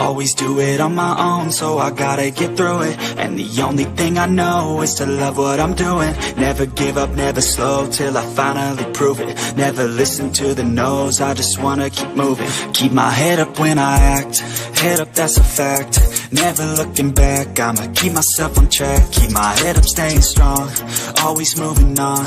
Always do it on my own, so I gotta get through it. And the only thing I know is to love what I'm doing. Never give up, never slow, till I finally prove it. Never listen to the no's, I just wanna keep moving. Keep my head up when I act, head up, that's a fact. Never looking back, I'ma keep myself on track. Keep my head up, staying strong, always moving on.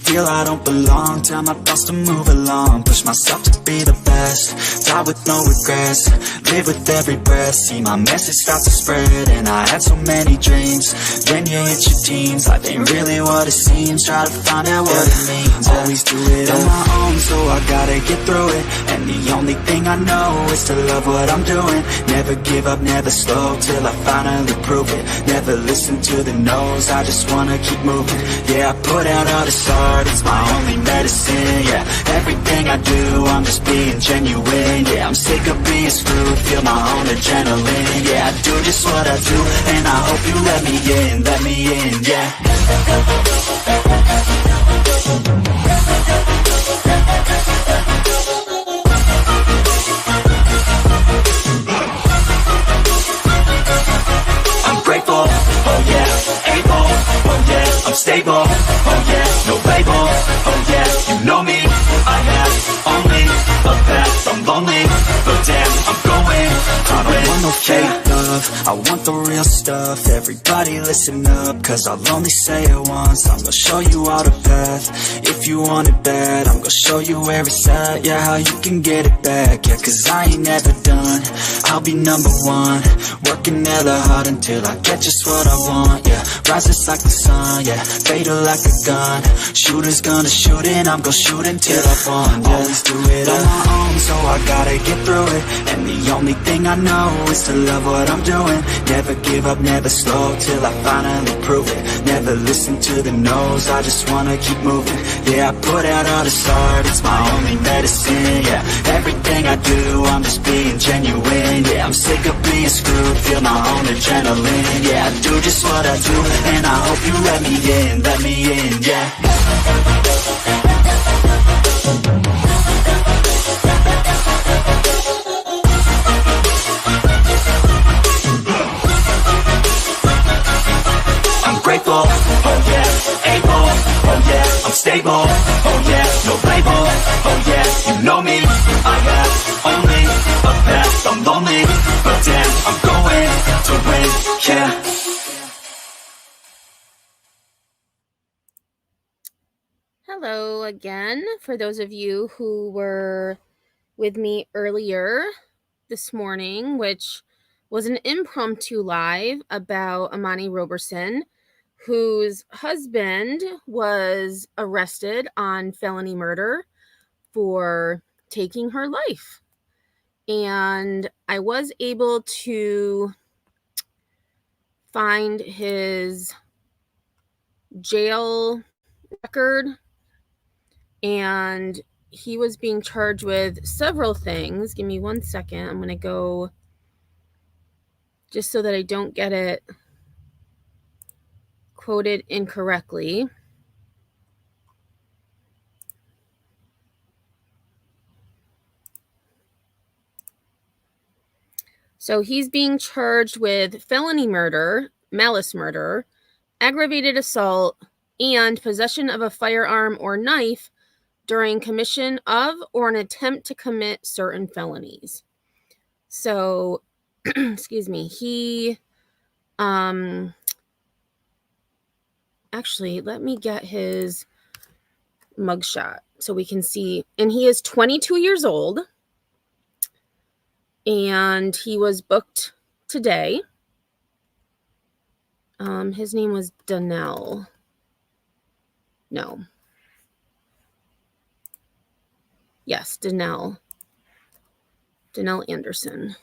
Feel I don't belong, tell my thoughts to move along. Push myself to be the best, die with no regrets. Live with every breath, see my message start to spread. And I had so many dreams, then you hit your teens. Life ain't really what it seems, try to find out what it means. Always do it on my own, so I gotta get through it. And the only thing I know is to love what I'm doing. Never give up, never slow, till I finally prove it. Never listen to the no's, I just wanna keep moving. Yeah, I put out all this art, it's my only medicine. Yeah, everything I do, I'm just being genuine. Yeah, I'm sick of being screwed, feel my own adrenaline. Yeah, I do just what I do, and I hope you let me in, yeah. I'm grateful, oh yeah, able, oh yeah, I'm stable, oh yeah, no label, oh yeah, you know me, I have only a path, I'm lonely, but damn, I'm going to win. I don't want no fake love, I want the real stuff. Everybody listen up, cause I'll only say it once. I'm gonna show you all the path, if you want it bad. I'm gonna show you where it's at, yeah, how you can get it back. Yeah, cause I ain't never done, I'll be number one. Working hella hard until I get just what I want, yeah. Rises like the sun, yeah, fatal like a gun. Shooters gonna shoot and I'm gonna shoot until I won, yeah. Always do it on my own, so I gotta get through it. And the only thing I know is to love what I'm doing. Never give up, never slow, till I finally prove it. Never listen to the no's, I just wanna keep moving. Yeah, I put out all this art, it's my only medicine. Yeah, everything I do, I'm just being genuine. Yeah, I'm sick of being screwed, feel my own adrenaline. Yeah, I do just what I do, and I hope you let me in, yeah. I'm grateful, oh yeah, able, oh yeah, I'm stable, oh yeah, no label, oh yeah, you know me, I have only a path, I'm lonely, but damn, I'm going to win, yeah. Hello again, for those of you who were with me earlier this morning, which was an impromptu live about Amani Roberson, whose husband was arrested on felony murder for taking her life. And I was able to find his jail record, and he was being charged with several things. Give me 1 second. I'm going to go just so that I don't get it quoted incorrectly. So he's being charged with felony murder, malice murder, aggravated assault, and possession of a firearm or knife during commission of or an attempt to commit certain felonies. So, excuse me, he, actually, let me get his mugshot so we can see. And he is 22 years old, and he was booked today. His name was Donnell. No. Yes, Donnell Anderson.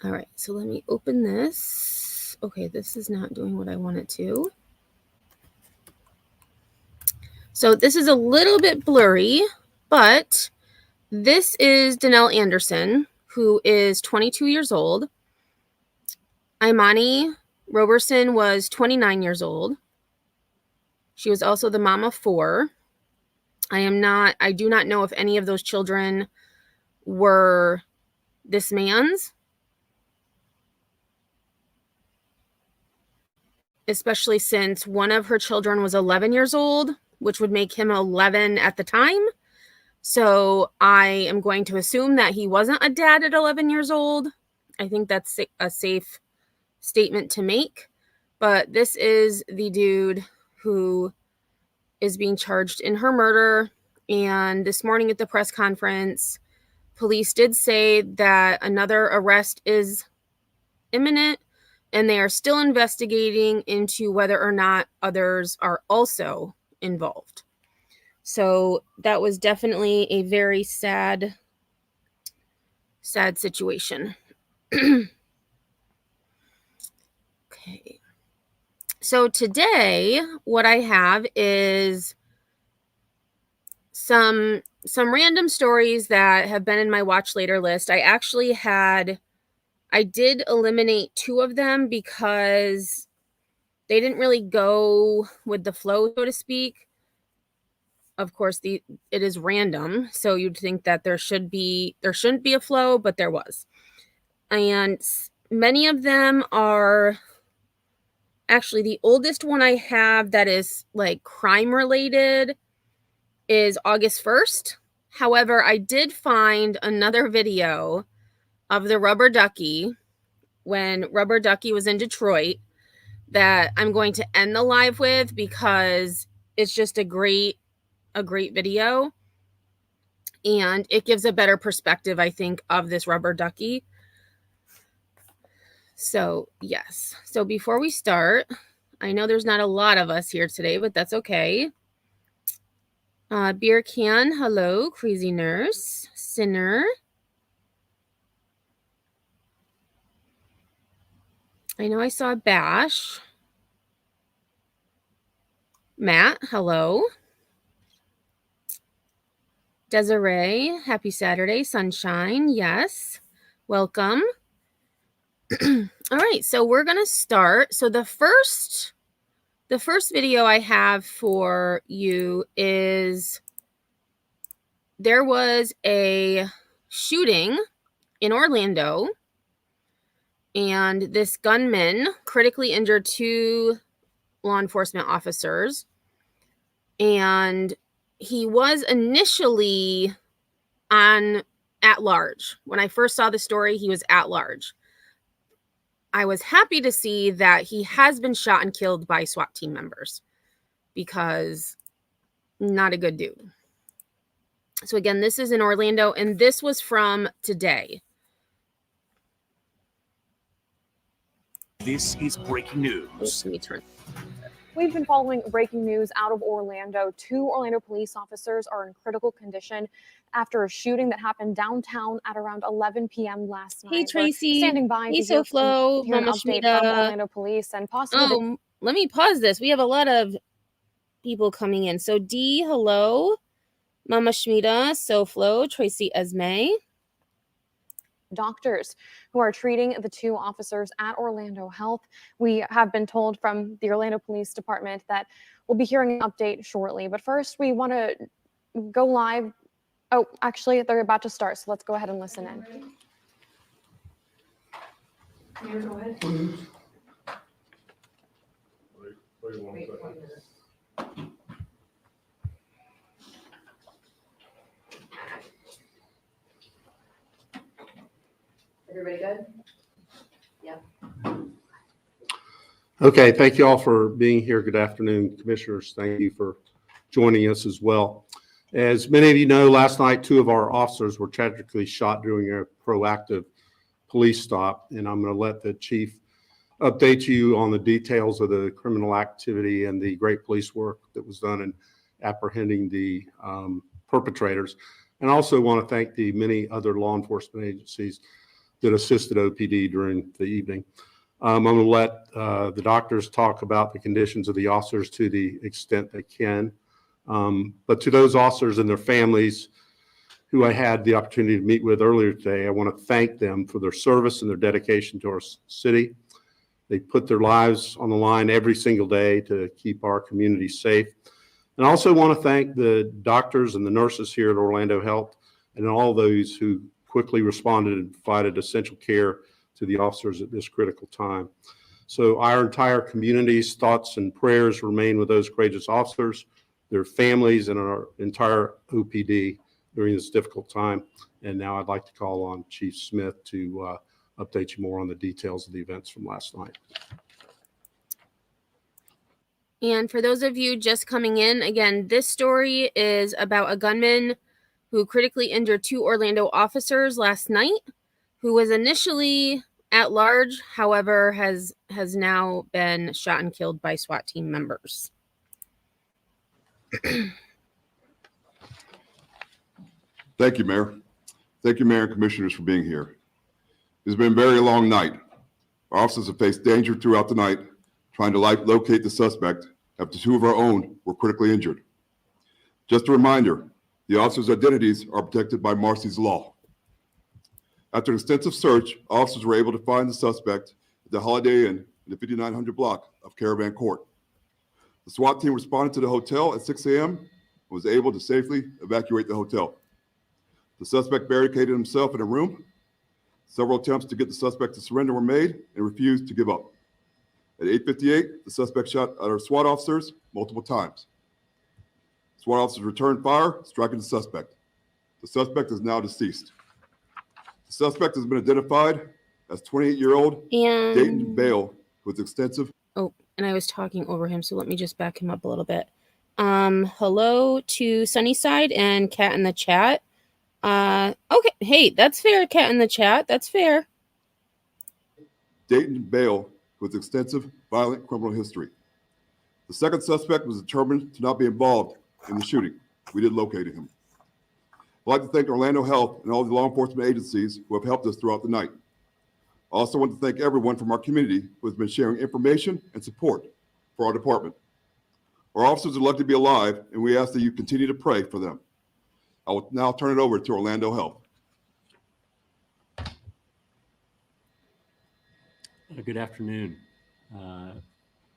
All right, so let me open this. Okay, this is not doing what I want it to. So this is a little bit blurry, But this is Danelle Anderson, who is 22 years old. Imani Roberson was 29 years old. She was also the mom of 4. I do not know if any of those children were this man's, especially since one of her children was 11 years old, which would make him 11 at the time. So I am going to assume that he wasn't a dad at 11 years old. I think that's a safe statement to make. But this is the dude who is being charged in her murder. And this morning at the press conference, police did say that another arrest is imminent, and they are still investigating into whether or not others are also involved. So that was definitely a very sad situation. Okay. So today, what I have is some random stories that have been in my watch later list. I did eliminate 2 of them because they didn't really go with the flow, so to speak. Of course, it is random, so you'd think that there shouldn't be a flow, but there was. And many of them are actually, the oldest one I have that is like crime related is August 1st. However, I did find another video of the rubber ducky when rubber ducky was in Detroit that I'm going to end the live with because it's just a great video, and it gives a better perspective, I think, of this rubber ducky. So yes. So before we start, I know there's not a lot of us here today, but that's okay. Beer Can, hello. Crazy Nurse, Sinner. I know I saw Bash. Matt, hello. Desiree, happy Saturday, sunshine. Yes, welcome. All right, so we're gonna start. So the first video I have for you is there was a shooting in Orlando, and this gunman critically injured 2 law enforcement officers, and he was initially at large. When I first saw the story, he was at large. I was happy to see that he has been shot and killed by SWAT team members, because not a good dude. So again, this is in Orlando, and this was from today. This is breaking news. Let me turn. We've been following breaking news out of Orlando. 2 Orlando police officers are in critical condition after a shooting that happened downtown at around 11 p.m. last night. Hey, Tracy. We're standing by hey, to hear an Mama update Shmita. from Orlando police and possibly. Let me pause this. We have a lot of people coming in. So D, hello. Mama Shmita, SoFlo, Tracy Esme. Doctors who are treating the 2 officers at Orlando Health. We have been told from the Orlando Police Department that we'll be hearing an update shortly. But first, we want to go live. Oh, actually, they're about to start, so let's go ahead and listen in. Here, go ahead. Wait 1 second. Everybody good? Yeah. Okay, thank you all for being here. Good afternoon, commissioners. Thank you for joining us as well. As many of you know, last night 2 of our officers were tragically shot during a proactive police stop, and I'm going to let the chief update you on the details of the criminal activity and the great police work that was done in apprehending the perpetrators. And I also want to thank the many other law enforcement agencies that assisted OPD during the evening. I'm going to let the doctors talk about the conditions of the officers to the extent they can. But to those officers and their families who I had the opportunity to meet with earlier today, I want to thank them for their service and their dedication to our city. They put their lives on the line every single day to keep our community safe. And I also want to thank the doctors and the nurses here at Orlando Health and all those who quickly responded and provided essential care to the officers at this critical time. So our entire community's thoughts and prayers remain with those courageous officers, their families, and our entire OPD during this difficult time. And now I'd like to call on Chief Smith to update you more on the details of the events from last night. And for those of you just coming in, again, this story is about a gunman who critically injured 2 Orlando officers last night, who was initially at large, however, has now been shot and killed by SWAT team members. Thank you, Mayor. Thank you, Mayor and Commissioners, for being here. It's been a very long night. Our officers have faced danger throughout the night, trying to locate the suspect after 2 of our own were critically injured. Just a reminder, the officers' identities are protected by Marcy's Law. After an extensive search, officers were able to find the suspect at the Holiday Inn in the 5900 block of Caravan Court. The SWAT team responded to the hotel at 6 a.m. and was able to safely evacuate the hotel. The suspect barricaded himself in a room. Several attempts to get the suspect to surrender were made and refused to give up. At 8:58, the suspect shot at our SWAT officers multiple times. SWAT officers returned fire, striking the suspect. The suspect is now deceased. The suspect has been identified as 28-year-old Dayton Bale with extensive. Oh, and I was talking over him, so let me just back him up a little bit. Hello to Sunnyside and Cat in the chat. Okay, hey, that's fair, Cat in the chat. That's fair. Dayton Bale with extensive violent criminal history. The second suspect was determined to not be involved in the shooting. We did locate him. I'd like to thank Orlando Health and all the law enforcement agencies who have helped us throughout the night. I also want to thank everyone from our community who has been sharing information and support for our department. Our officers are lucky to be alive, and we ask that you continue to pray for them. I will now turn it over to Orlando Health. Good afternoon.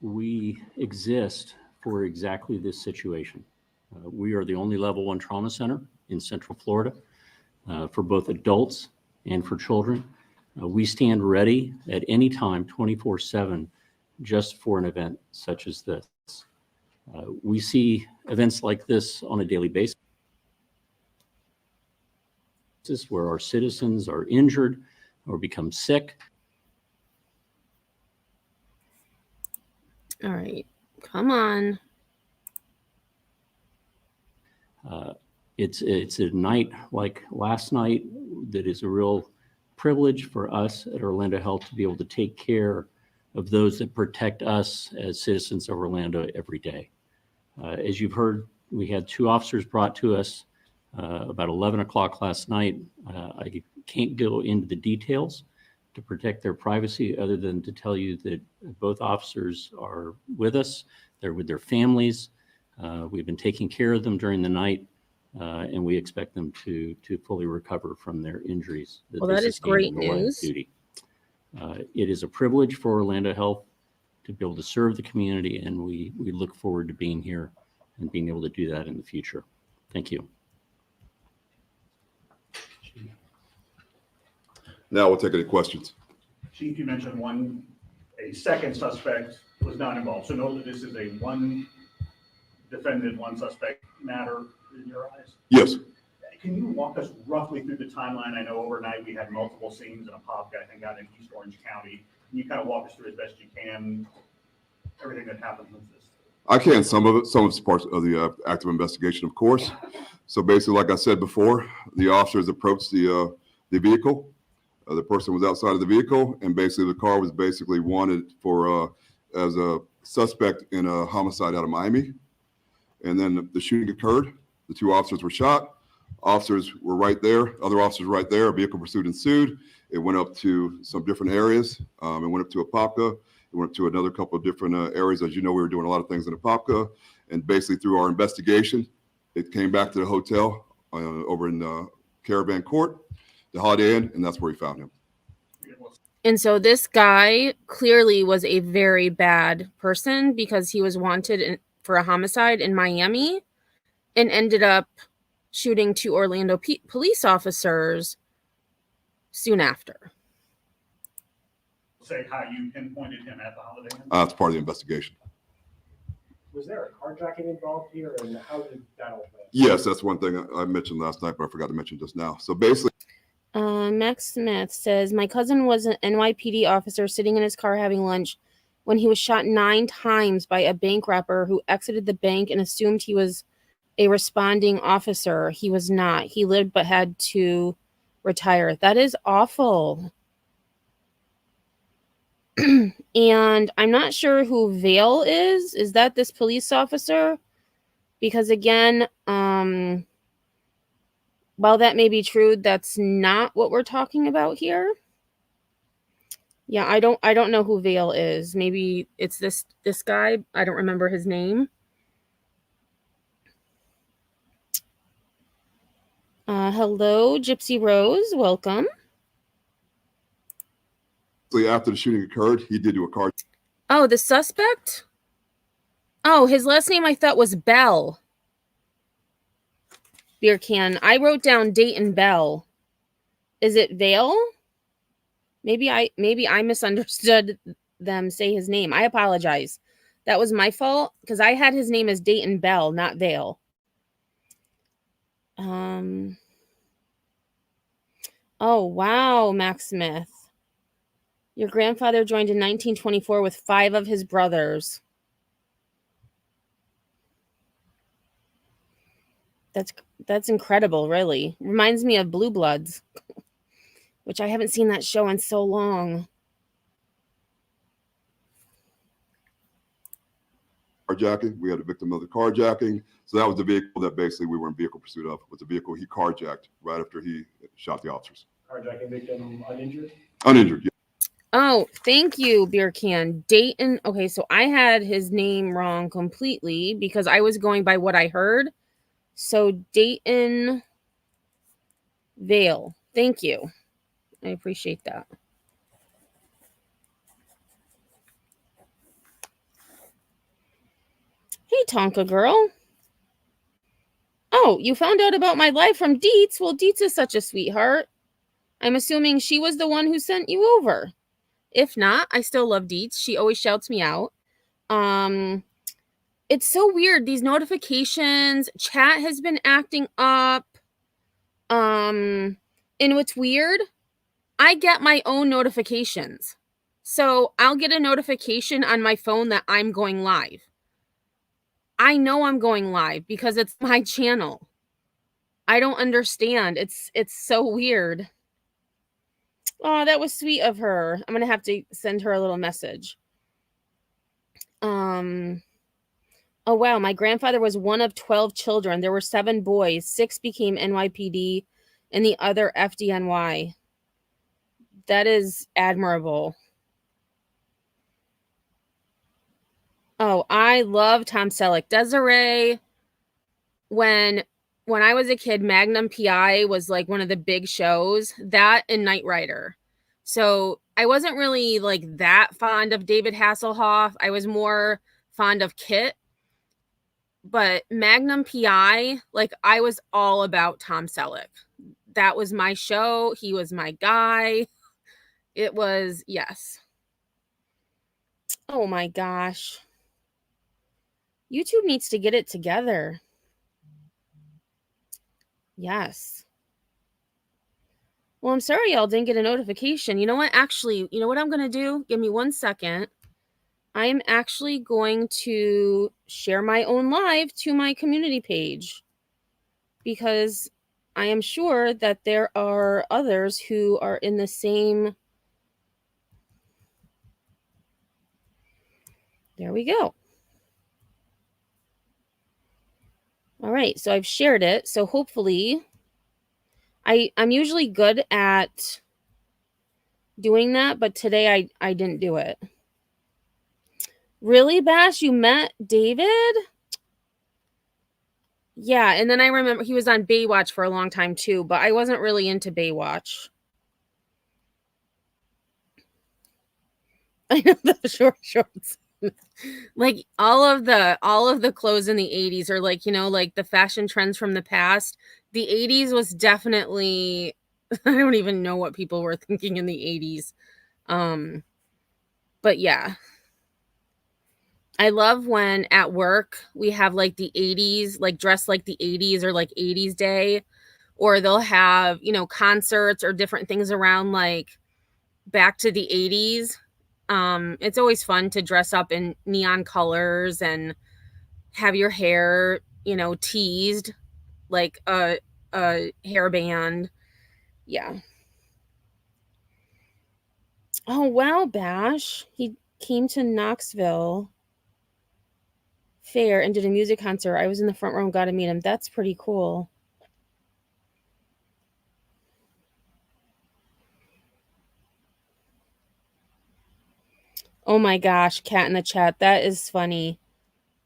We exist for exactly this situation. We are the only level 1 trauma center in Central Florida for both adults and for children. We stand ready at any time, 24/7, just for an event such as this. We see events like this on a daily basis where our citizens are injured or become sick. All right, come on. It's a night like last night that is a real privilege for us at Orlando Health to be able to take care of those that protect us as citizens of Orlando every day. As you've heard, we had 2 officers brought to us about 11 o'clock last night. I can't go into the details to protect their privacy other than to tell you that both officers are with us. They're with their families. We've been taking care of them during the night, and we expect them to fully recover from their injuries. Well, that is great news. Duty. It is a privilege for Orlando Health to be able to serve the community, and we look forward to being here and being able to do that in the future. Thank you. Now we'll take any questions. Chief, you mentioned a second suspect was not involved. So know that this is a 1 defendant, 1 suspect matter in your eyes? Yes. Can you walk us roughly through the timeline? I know overnight we had multiple scenes in a pub, I think, out in East Orange County. Can you kind of walk us through as best you can everything that happened with this? I can, some of it's parts of the active investigation, of course. So basically, like I said before, the officers approached the vehicle. The person was outside of the vehicle, and basically the car was basically wanted for as a suspect in a homicide out of Miami. And then the shooting occurred. The 2 officers were shot. Officers were right there. Other officers right there. A vehicle pursuit ensued. It went up to some different areas. It went up to Apopka. It went up to another couple of different areas. As you know, we were doing a lot of things in Apopka. And basically through our investigation, it came back to the hotel over in Caravan Court, the Holiday Inn, and that's where we found him. And so this guy clearly was a very bad person because he was wanted for a homicide in Miami and ended up shooting 2 Orlando police officers soon after. Say how you pinpointed him at the Holiday Inn? That's part of the investigation. Was there a carjacking involved here, and how did that all play? Yes, that's one thing I mentioned last night, but I forgot to mention just now. So basically, Max Smith says, my cousin was an NYPD officer sitting in his car having lunch when he was shot 9 times by a bank robber who exited the bank and assumed he was a responding officer. He was not. He lived but had to retire. That is awful. And I'm not sure who Vale is. Is that this police officer? Because again, while that may be true, that's not what we're talking about here. Yeah, I don't know who Vale is. Maybe it's this guy. I don't remember his name. Hello, Gypsy Rose. Welcome. after the shooting occurred, he did do a car. Oh, the suspect? Oh, his last name I thought was Bell. Beer can. I wrote down Dayton Bell. Is it Vale? Maybe I misunderstood them say his name. I apologize. That was my fault because I had his name as Dayton Bell, not Vale. Oh, wow, Max Smith. Your grandfather joined in 1924 with 5 of his brothers. That's incredible, really. Reminds me of Blue Bloods, which I haven't seen that show in so long. Carjacking. We had a victim of the carjacking. So that was the vehicle that basically we were in vehicle pursuit of. Was the vehicle he carjacked right after he shot the officers. Carjacking victim uninjured? Uninjured, yeah. Oh, thank you, Beer Can. Dayton. Okay, so I had his name wrong completely because I was going by what I heard. So Dayton Vale. Thank you. I appreciate that. Hey, Tonka girl. Oh, you found out about my life from Dietz? Well, Dietz is such a sweetheart. I'm assuming she was the one who sent you over. If not, I still love Dietz. She always shouts me out. It's so weird. These notifications, chat has been acting up. And what's weird, I get my own notifications. So I'll get a notification on my phone that I'm going live. I know I'm going live because it's my channel. I don't understand. It's so weird. Oh, that was sweet of her. I'm going to have to send her a little message. Oh, wow. My grandfather was one of 12 children. There were 7 boys. 6 became NYPD and the other FDNY. That is admirable. Oh, I love Tom Selleck. Desiree, when I was a kid, Magnum PI was like one of the big shows. That and Knight Rider. So I wasn't really like that fond of David Hasselhoff. I was more fond of Kit. But Magnum PI, like I was all about Tom Selleck. That was my show. He was my guy. It was, yes. Oh my gosh. YouTube needs to get it together. Yes. Well, I'm sorry y'all didn't get a notification. You know what? Actually, you know what I'm going to do? Give me 1 second. I am actually going to share my own live to my community page because I am sure that there are others who are in the same. There we go. All right, so I've shared it. So hopefully, I'm usually good at doing that, but today I didn't do it. Really, Bash? You met David? Yeah, and then I remember he was on Baywatch for a long time too, but I wasn't really into Baywatch. I know the short shorts. Like all of the clothes in the 80s are like, like the fashion trends from the past. The 80s was definitely I don't even know what people were thinking in the 80s. But yeah. I love when at work we have like the 80s, like dress like the 80s or like 80s day, or they'll have, concerts or different things around like back to the 80s. It's always fun to dress up in neon colors and have your hair, teased like a hairband. Yeah. Oh, wow, Bash. He came to Knoxville Fair and did a music concert. I was in the front row and got to meet him. That's pretty cool. Oh my gosh, cat in the chat. That is funny.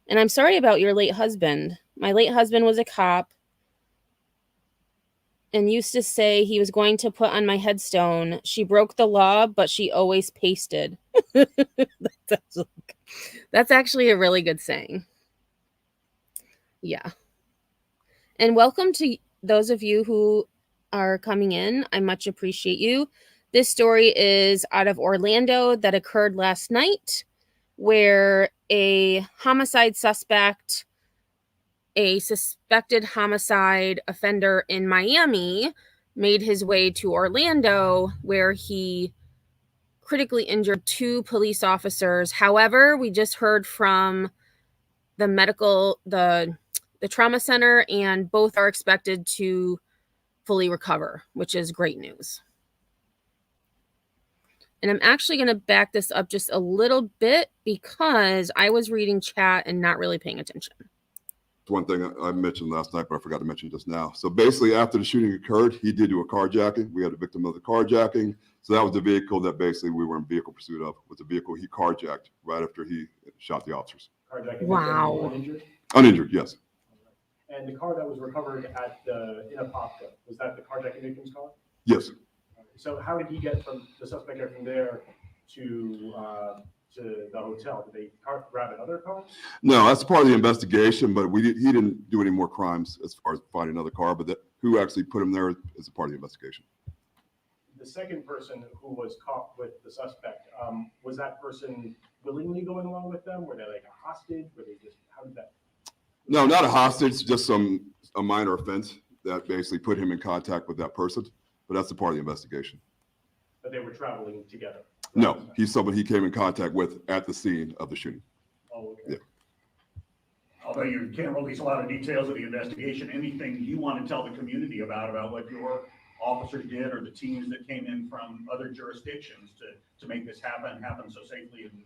And I'm sorry about your late husband. My late husband was a cop and used to say he was going to put on my headstone, "She broke the law, but she always pasted." That's actually a really good saying. Yeah. And welcome to those of you who are coming in. I much appreciate you. This story is out of Orlando that occurred last night, where a suspected homicide offender in Miami made his way to Orlando, where he critically injured 2 police officers. However, we just heard from the trauma center, and both are expected to fully recover, which is great news. And I'm actually going to back this up just a little bit because I was reading chat and not really paying attention. One thing I mentioned last night, but I forgot to mention just now. So basically, after the shooting occurred, he did do a carjacking. We had a victim of the carjacking. So that was the vehicle that basically we were in vehicle pursuit of, was the vehicle he carjacked right after he shot the officers. Carjacking. Wow. Uninjured? Uninjured, yes. And the car that was recovered in Apopka, was that the carjacking victim's car? Yes. So how did he get from the suspect from there to the hotel? Did they grab another car? No, that's part of the investigation, but he didn't do any more crimes as far as finding another car, but who actually put him there is a part of the investigation. The second person who was caught with the suspect, was that person willingly going along with them? Were they like a hostage? How did that? No, not a hostage, just a minor offense that basically put him in contact with that person, but that's a part of the investigation. But they were traveling together? No, he's somebody he came in contact with at the scene of the shooting. Oh, okay. Yeah. Although you can't release a lot of details of the investigation, anything you want to tell the community about what your officers did or the teams that came in from other jurisdictions to make this happen so safely and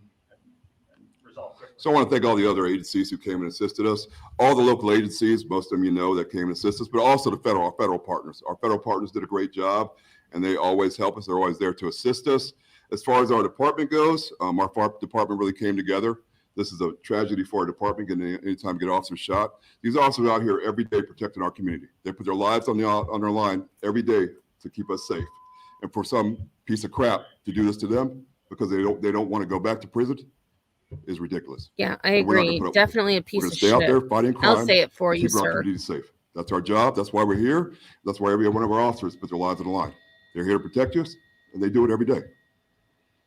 resolve quickly. So I want to thank all the other agencies who came and assisted us, all the local agencies, most of them that came and assist us, but also our federal partners. Our federal partners did a great job, and they always help us. They're always there to assist us. As far as our department goes, our department really came together. This is a tragedy for our department, anytime we get officers shot. These officers are out here every day protecting our community. They put their lives on their line every day to keep us safe. And for some piece of crap to do this to them because they don't want to go back to prison is ridiculous. Yeah, I agree. Definitely a piece of shit. We're going to stay out there fighting crime. I'll say it for you, keeping our sir. community safe. That's our job. That's why we're here. That's why every one of our officers put their lives on the line. They're here to protect us, and they do it every day.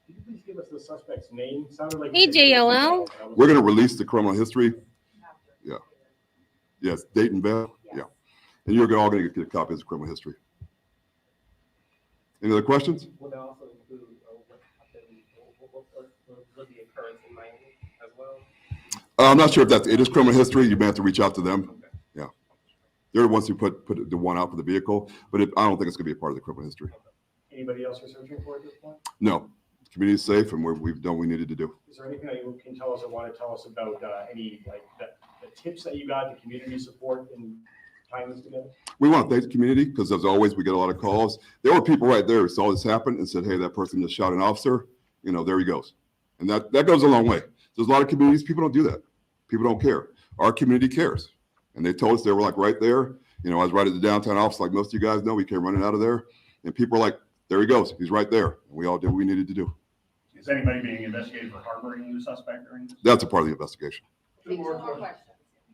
Could you please give us the suspect's name? Sounded like Hey, JLL. We're going to release the criminal history. Yeah. Yes, date and Bell. Yeah. And you're all going to get a copy of the criminal history. Any other questions? Will that also include what happened, what the occurrence in Miami as well? I'm not sure if it is criminal history. You may have to reach out to them. Okay. Yeah. They're the ones who put the one out for the vehicle, but I don't think it's going to be a part of the criminal history. Anybody else you're searching for at this point? No. The community is safe, and we've done what we needed to do. Is there anything that you can tell us or want to tell us about any the tips that you got, the community support in tying this together? We want to thank the community because, as always, we get a lot of calls. There were people right there who saw this happen and said, "Hey, that person just shot an officer. There he goes," and that goes a long way. There's a lot of communities, people don't do that. People don't care. Our community cares, And they told us they were like right there. You know, I was right at the downtown office, like most of you guys know. We came running out of there, and people were like, there he goes. He's right there. And we all did what we needed to do. Is anybody being investigated for harboring the suspect during this? That's a part of the investigation. Two more questions.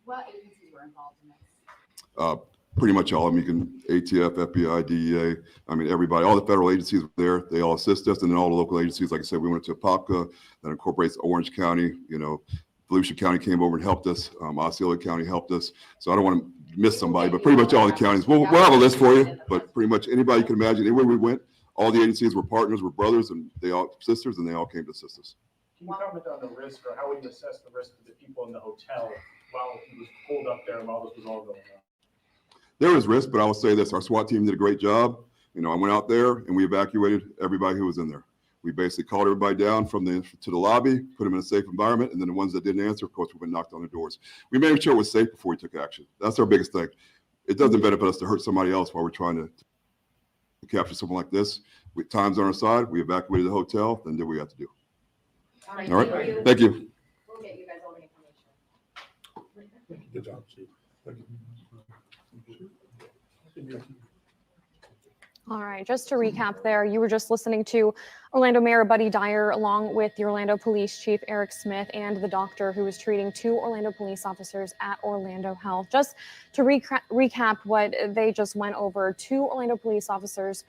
What agencies were involved in this? Pretty much all of them. You can ATF, FBI, DEA. I mean, everybody, all the federal agencies were there. They all assist us. And then all the local agencies, like I said, we went to Apopka, that incorporates Orange County. You know, Volusia County came over and helped us. Osceola County helped us. So I don't want to miss somebody, but pretty much all the counties. We'll have a list for you, but pretty much anybody you can imagine. Anywhere we went, all the agencies were partners, were brothers, and they all sisters, and they all came to assist us. Can you comment on the risk, or how would you assess the risk to the people in the hotel while he was pulled up there and while this was all going on? There was risk, but I will say this, our SWAT team did a great job. You know, I went out there and we evacuated everybody who was in there. We basically called everybody down to the lobby, put them in a safe environment, and then the ones that didn't answer, of course, we went and knocked on their doors. We made sure it was safe before we took action. That's our biggest thing. It doesn't benefit us to hurt somebody else while we're trying to capture someone like this. With time's on our side, we evacuated the hotel, then did what we had to do. All right. All right, thank you. We'll get you guys all the information. Good job, Chief. All right, just to recap there, you were just listening to Orlando Mayor Buddy Dyer along with the Orlando Police Chief Eric Smith and the doctor who was treating 2 Orlando police officers at Orlando Health. Just to recap what they just went over, 2 Orlando police officers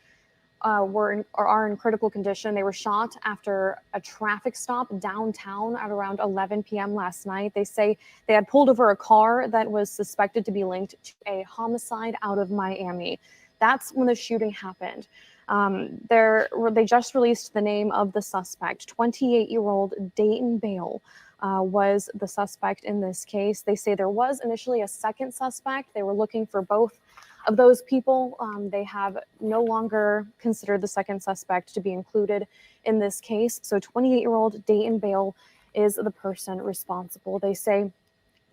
are in critical condition. They were shot after a traffic stop downtown at around 11 p.m. last night. They say they had pulled over a car that was suspected to be linked to a homicide out of Miami. That's when the shooting happened. They just released the name of the suspect. 28-year-old Dayton Bale was the suspect in this case. They say there was initially a second suspect. They were looking for both of those people. They have no longer considered the second suspect to be included in this case. So 28-year-old Dayton Bale is the person responsible. They say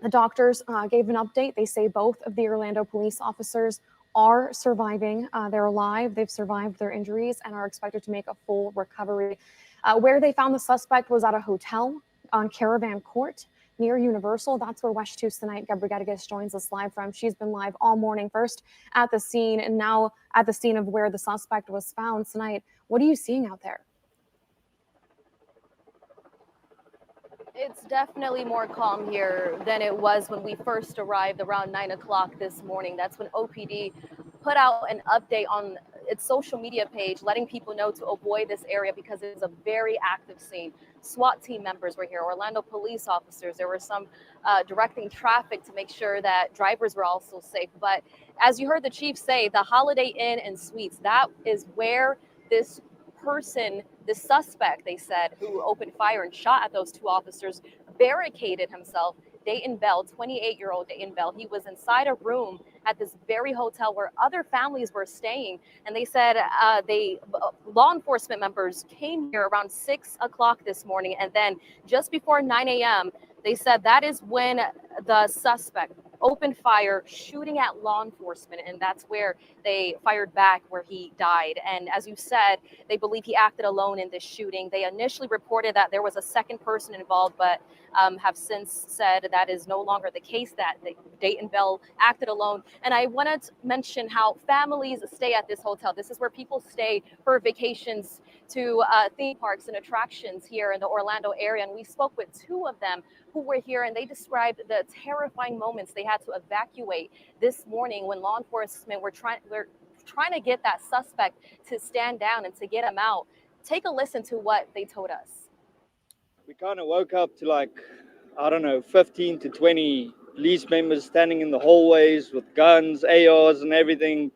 the doctors gave an update. They say both of the Orlando police officers are surviving. They're alive. They've survived their injuries and are expected to make a full recovery. Where they found the suspect was at a hotel on Caravan Court near Universal. That's where Wesh Tuesday tonight, Gabrigadis joins us live from. She's been live all morning, first at the scene and now at the scene of where the suspect was found tonight. What are you seeing out there? It's definitely more calm here than it was when we first arrived around 9 o'clock this morning. That's when OPD put out an update on its social media page, letting people know to avoid this area because it is a very active scene. SWAT team members were here, Orlando police officers. There were some directing traffic to make sure that drivers were also safe. But as you heard the chief say, the Holiday Inn and Suites, that is where this person, the suspect, they said, who opened fire and shot at those 2 officers, barricaded himself. Dayton Bell, 28-year-old Dayton Bell, he was inside a room at this very hotel where other families were staying. And they said law enforcement members came here around 6 o'clock this morning. And then just before 9 a.m., they said that is when the suspect opened fire, shooting at law enforcement, and that's where they fired back, where he died. And as you said, they believe he acted alone in this shooting. They initially reported that there was a second person involved, but have since said that is no longer the case, that Dayton Bell acted alone. And I wanted to mention how families stay at this hotel. This is where people stay for vacations to theme parks and attractions here in the Orlando area. And we spoke with 2 of them who were here, and they described the terrifying moments they had to evacuate this morning when law enforcement were trying to get that suspect to stand down and to get him out. Take a listen to what they told us. We kind of woke up to, like, I don't know, 15 to 20 police members standing in the hallways with guns, ARs and everything.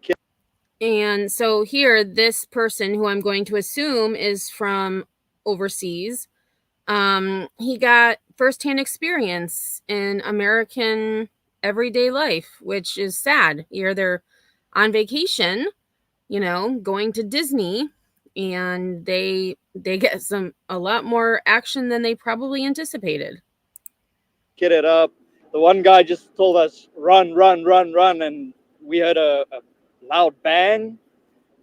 And so here, this person who I'm going to assume is from overseas, he got firsthand experience in American everyday life, which is sad. Here they're on vacation, you know, going to Disney, and they get a lot more action than they probably anticipated. Get it up. The one guy just told us, run, run, run, run. And we heard a loud bang,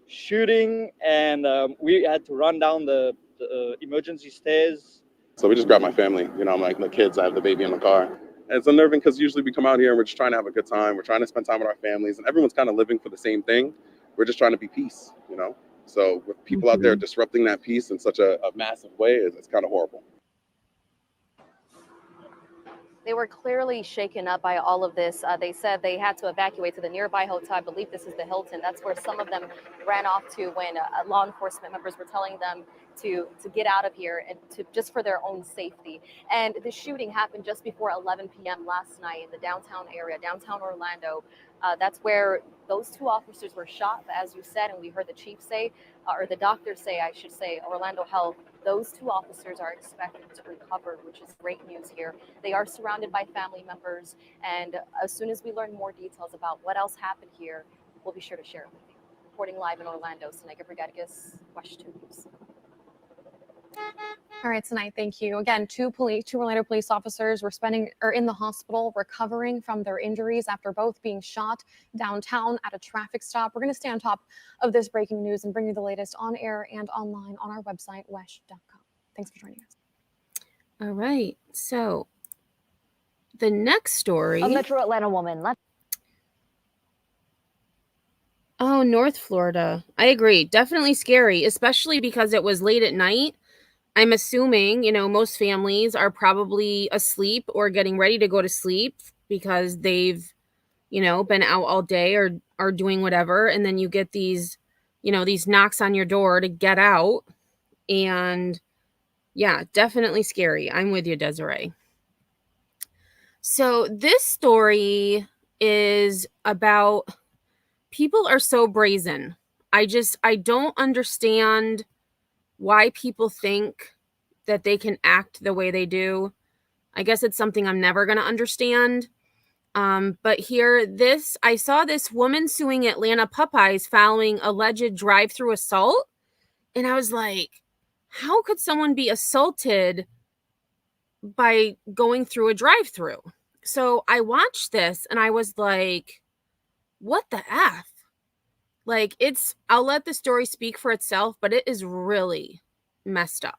shooting, and we had to run down the emergency stairs. So we just grabbed my family, you know, like the kids, I have the baby in the car, It's unnerving because usually we come out here and we're just trying to have a good time. We're trying to spend time with our families, and everyone's kind of living for the same thing. We're just trying to be peace, you know? So with people out there disrupting that peace in such a massive way, it's kind of horrible. They were clearly shaken up by all of this. They said they had to evacuate to the nearby hotel. I believe this is the Hilton. That's where some of them ran off to when law enforcement members were telling them to get out of here and to just for their own safety. And the shooting happened just before 11 p.m. last night in the downtown area, downtown Orlando. That's where those two officers were shot, as you said, and we heard the chief say, or the doctor say, I should say, Orlando Health, those two officers are expected to recover, which is great news here. They are surrounded by family members, and as soon as we learn more details about what else happened here, we'll be sure to share it with you. Reporting live in Orlando, Senega Brigadicus, WESH 2 News. All right, tonight, thank you. Again, two Orlando police officers were in the hospital recovering from their injuries after both being shot downtown at a traffic stop. We're going to stay on top of this breaking news and bring you the latest on air and online on our website, wesh.com. Thanks for joining us. All right, so the next story. A Metro Atlanta woman left. Oh, North Florida. I agree. Definitely scary, especially because it was late at night. I'm assuming, most families are probably asleep or getting ready to go to sleep because they've, been out all day or are doing whatever. And then you get these, these knocks on your door to get out. And yeah, definitely scary. I'm with you, Desiree. So this story is about people are so brazen. I don't understand why people think that they can act the way they do. I guess it's something I'm never going to understand. But here, I saw this woman suing Atlanta Popeyes following alleged drive-through assault. And I was like, how could someone be assaulted by going through a drive-through? So I watched this and I was like, what the F? Like, I'll let the story speak for itself, but it is really messed up.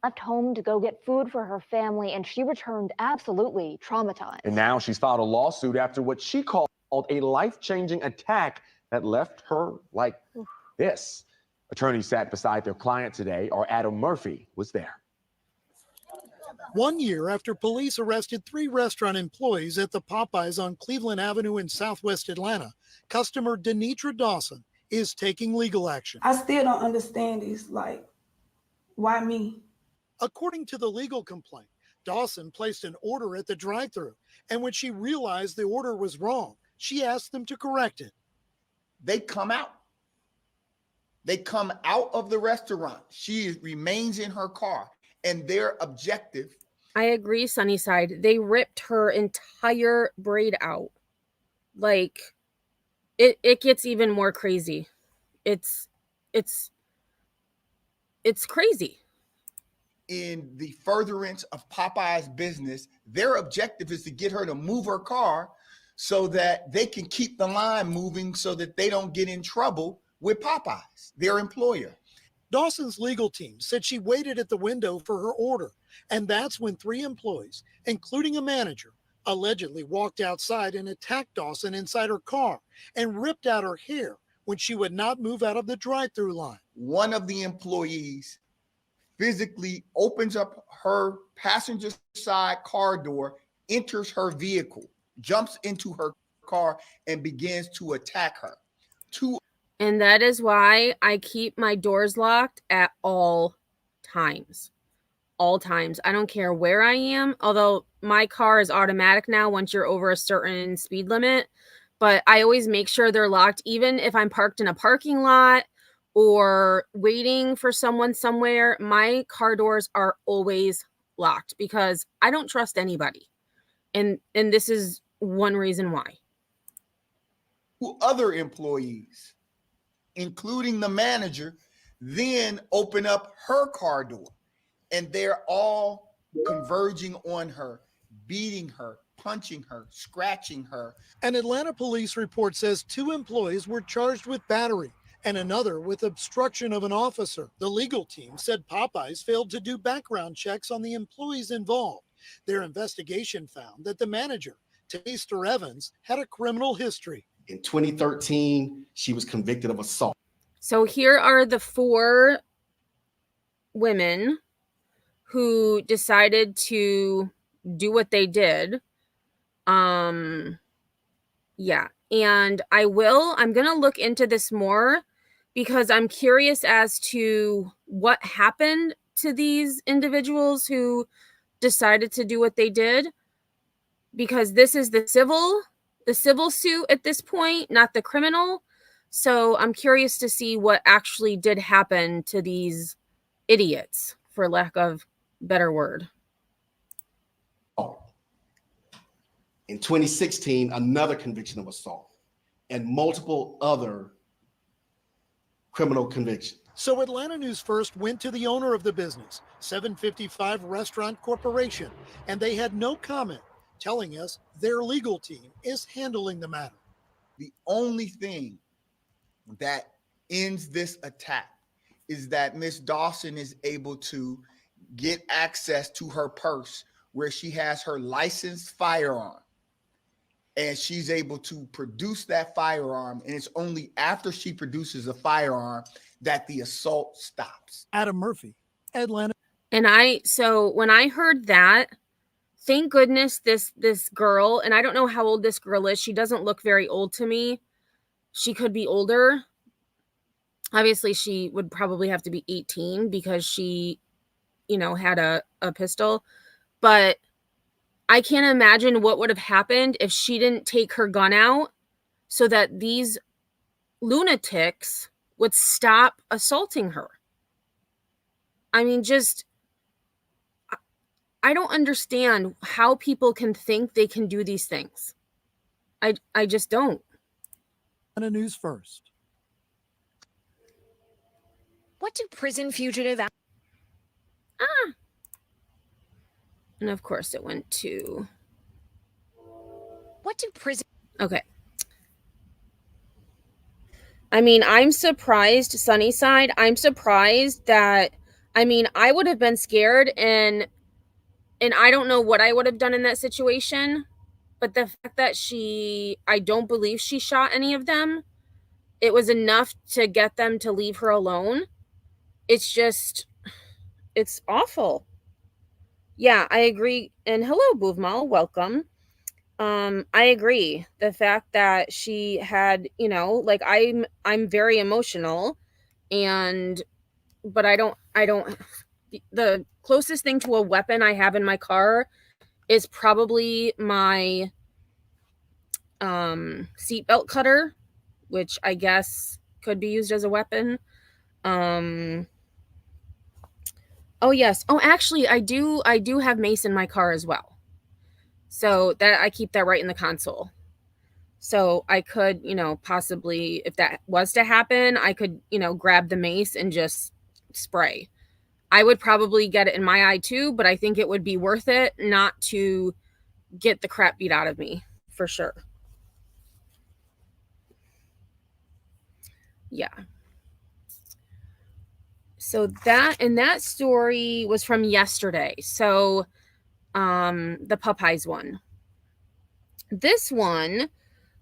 Left home to go get food for her family, and she returned absolutely traumatized. And now she's filed a lawsuit after what she called a life-changing attack that left her like this. Attorneys sat beside their client today, or Adam Murphy was there. 1 year after police arrested 3 restaurant employees at the Popeyes on Cleveland Avenue in Southwest Atlanta, customer Denitra Dawson is taking legal action. I still don't understand this. Like, why me? According to the legal complaint, Dawson placed an order at the drive-thru, and when she realized the order was wrong, she asked them to correct it. They come out. They come out of the restaurant. She remains in her car, and their objective. I agree, Sunnyside. They ripped her entire braid out. Like, it gets even more crazy. It's crazy. In the furtherance of Popeye's business, their objective is to get her to move her car so that they can keep the line moving so that they don't get in trouble with Popeyes, their employer. Dawson's legal team said she waited at the window for her order, and that's when 3 employees, including a manager, allegedly walked outside and attacked Dawson inside her car and ripped out her hair when she would not move out of the drive-thru line. One of the employees physically opens up her passenger side car door, enters her vehicle, jumps into her car, and begins to attack her. And that is why I keep my doors locked at all times. All times. I don't care where I am, although my car is automatic now once you're over a certain speed limit. But I always make sure they're locked, even if I'm parked in a parking lot or waiting for someone somewhere. My car doors are always locked because I don't trust anybody. And this is one reason why. Other employees, including the manager, then open up her car door, and they're all converging on her, beating her, punching her, scratching her. An Atlanta police report says 2 employees were charged with battery and another with obstruction of an officer. The legal team said Popeyes failed to do background checks on the employees involved Their investigation found that the manager, Taster Evans, had a criminal history. In 2013, she was convicted of assault. So here are the 4 women who decided to do what they did. Yeah. And I'm going to look into this more because I'm curious as to what happened to these individuals who decided to do what they did, because this is the civil suit at this point, not the criminal. So I'm curious to see what actually did happen to these idiots, for lack of better word. In 2016, another conviction of assault and multiple other criminal convictions. So Atlanta News First went to the owner of the business, 755 Restaurant Corporation, and they had no comment, telling us their legal team is handling the matter. The only thing that ends this attack is that Miss Dawson is able to get access to her purse where she has her licensed firearm. And she's able to produce that firearm. And it's only after she produces a firearm that the assault stops. Adam Murphy, Atlanta. And so when I heard that, thank goodness this girl, and I don't know how old this girl is. She doesn't look very old to me. She could be older. Obviously, she would probably have to be 18 because she, had a pistol. But I can't imagine what would have happened if she didn't take her gun out so that these lunatics would stop assaulting her. I mean, I don't understand how people can think they can do these things. I just don't. Atlanta News First. What do prison fugitive... And of course it went to... What do prison... Okay. I mean, I'm surprised, Sunnyside. I'm surprised that... I would have been scared and I don't know what I would have done in that situation. But the fact that I don't believe she shot any of them. It was enough to get them to leave her alone. It's awful. Yeah, I agree. And hello, Bouvmal, welcome. I agree. The fact that she had, I'm very emotional, but I don't, the closest thing to a weapon I have in my car is probably my seatbelt cutter, which I guess could be used as a weapon. Oh yes. Oh, actually, I do have mace in my car as well. So that I keep that right in the console. So I could, possibly, if that was to happen, I could, grab the mace and just spray. I would probably get it in my eye too, but I think it would be worth it not to get the crap beat out of me, for sure. Yeah. So that story was from yesterday. So the Popeyes one. This one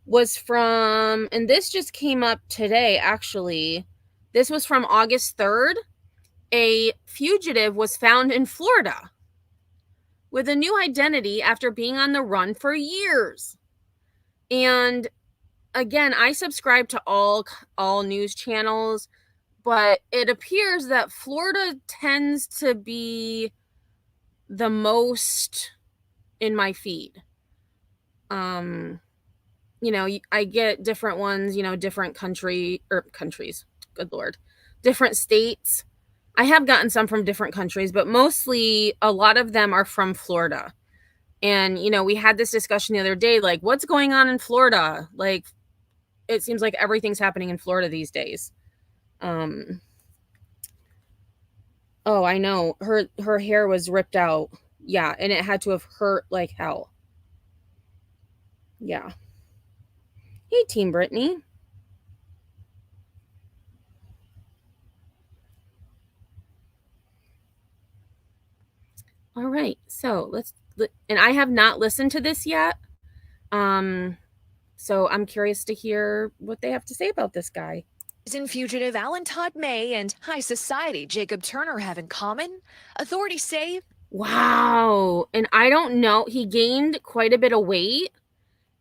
was from, and this just came up today, actually. This was from August 3rd. A fugitive was found in Florida with a new identity after being on the run for years. And again, I subscribe to all news channels, but it appears that Florida tends to be the most in my feed. I get different ones, different countries, good Lord, different states. I have gotten some from different countries, but mostly a lot of them are from Florida. And, we had this discussion the other day, like, what's going on in Florida? Like, it seems like everything's happening in Florida these days. Oh, I know. Her hair was ripped out. Yeah, and it had to have hurt like hell. Yeah. Hey, Team Brittany. All right, so and I have not listened to this yet. So I'm curious to hear what they have to say about this guy. Prison fugitive Alan Todd May and high society Jacob Turner have in common. Authorities say. Wow. And I don't know, he gained quite a bit of weight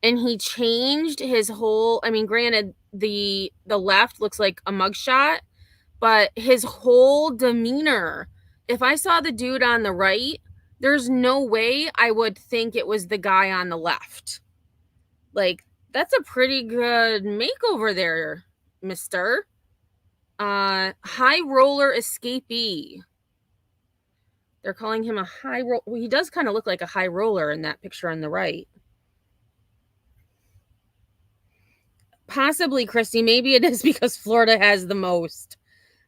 and he changed his whole, I mean, granted, the left looks like a mugshot, but his whole demeanor. If I saw the dude on the right, there's no way I would think it was the guy on the left. Like, that's a pretty good makeover there, mister. High roller escapee. They're calling him a high roll. Well, he does kind of look like a high roller in that picture on the right. Possibly, Christy. Maybe it is because Florida has the most.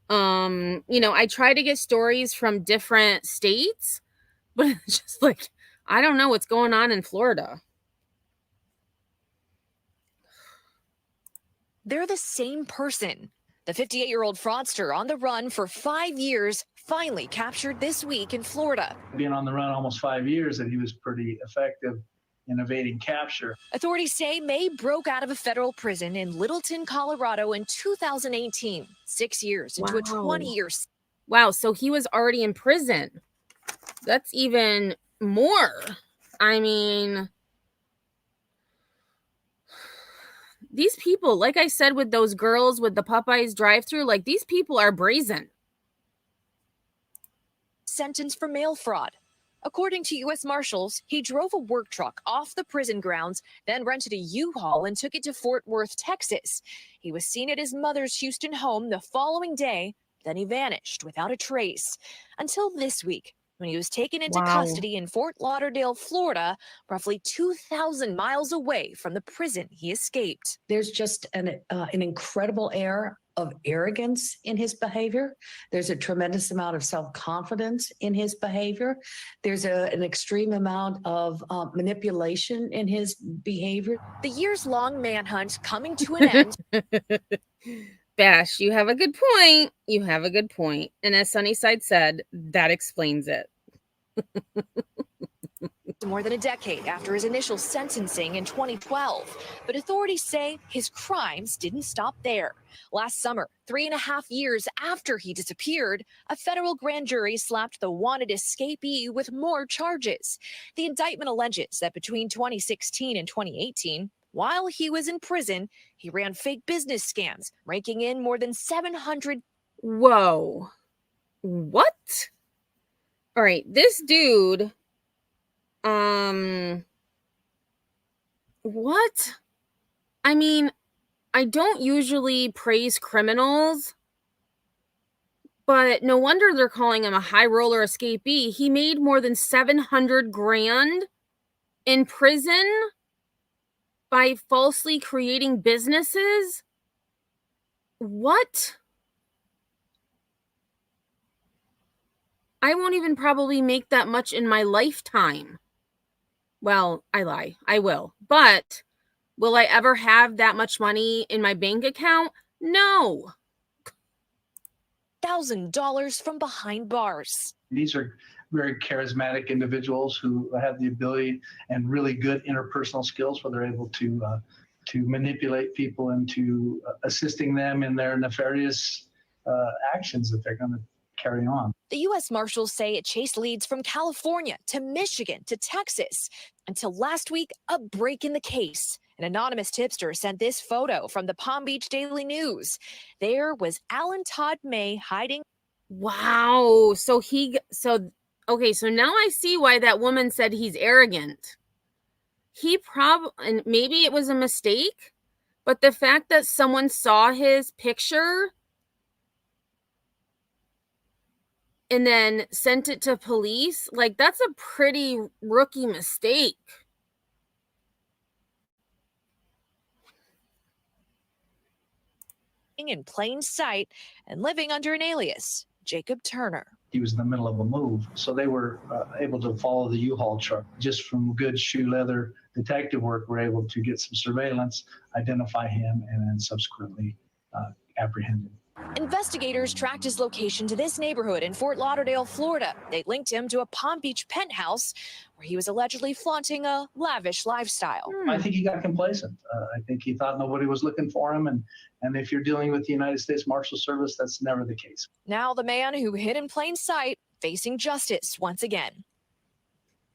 I try to get stories from different states, but it's just like, I don't know what's going on in Florida. They're the same person. The 58-year-old fraudster on the run for 5 years finally captured this week in Florida. Being on the run almost 5 years, and he was pretty effective in evading capture. Authorities say May broke out of a federal prison in Littleton, Colorado in 2018, 6 years into a 20-year. Wow, so he was already in prison. That's even more. I mean, these people, like I said with those girls with the Popeyes drive-thru, like these people are brazen. Sentenced for mail fraud. According to U.S. Marshals, he drove a work truck off the prison grounds, then rented a U-Haul and took it to Fort Worth, Texas. He was seen at his mother's Houston home the following day, then he vanished without a trace. Until this week, when he was taken into custody in Fort Lauderdale, Florida, roughly 2,000 miles away from the prison he escaped. There's just an incredible air of arrogance in his behavior. There's a tremendous amount of self-confidence in his behavior. There's an extreme amount of manipulation in his behavior. The years-long manhunt coming to an end. Bash, you have a good point. You have a good point. And as Sunnyside said, that explains it. More than a decade after his initial sentencing in 2012. But authorities say his crimes didn't stop there. Last summer, 3.5 years after he disappeared, a federal grand jury slapped the wanted escapee with more charges. The indictment alleges that between 2016 and 2018, while he was in prison, he ran fake business scams, raking in more than 700. Whoa. What? All right, this dude... What? I mean, I don't usually praise criminals, but no wonder they're calling him a high roller escapee. He made more than 700 grand in prison by falsely creating businesses. What? I won't even probably make that much in my lifetime. Well, I lie. I will. But will I ever have that much money in my bank account? No. $1,000 from behind bars. These are very charismatic individuals who have the ability and really good interpersonal skills where they're able to manipulate people into assisting them in their nefarious actions that they're going to carry on. The U.S. Marshals say it chased leads from California to Michigan to Texas until last week, a break in the case. An anonymous tipster sent this photo from the Palm Beach Daily News. There was Alan Todd May hiding. Wow. So now I see why that woman said he's arrogant. He probably, and maybe it was a mistake, but the fact that someone saw his picture and then sent it to police, like, that's a pretty rookie mistake. In plain sight and living under an alias, Jacob Turner. He was in the middle of a move, so they were able to follow the U-Haul truck. Just from good shoe leather detective work, we're able to get some surveillance, identify him, and then subsequently apprehend him. Investigators tracked his location to this neighborhood in Fort Lauderdale, Florida. They linked him to a Palm Beach penthouse where he was allegedly flaunting a lavish lifestyle. I think he got complacent. I think he thought nobody was looking for him. And if you're dealing with the United States Marshal Service, that's never the case. Now the man who hid in plain sight facing justice once again.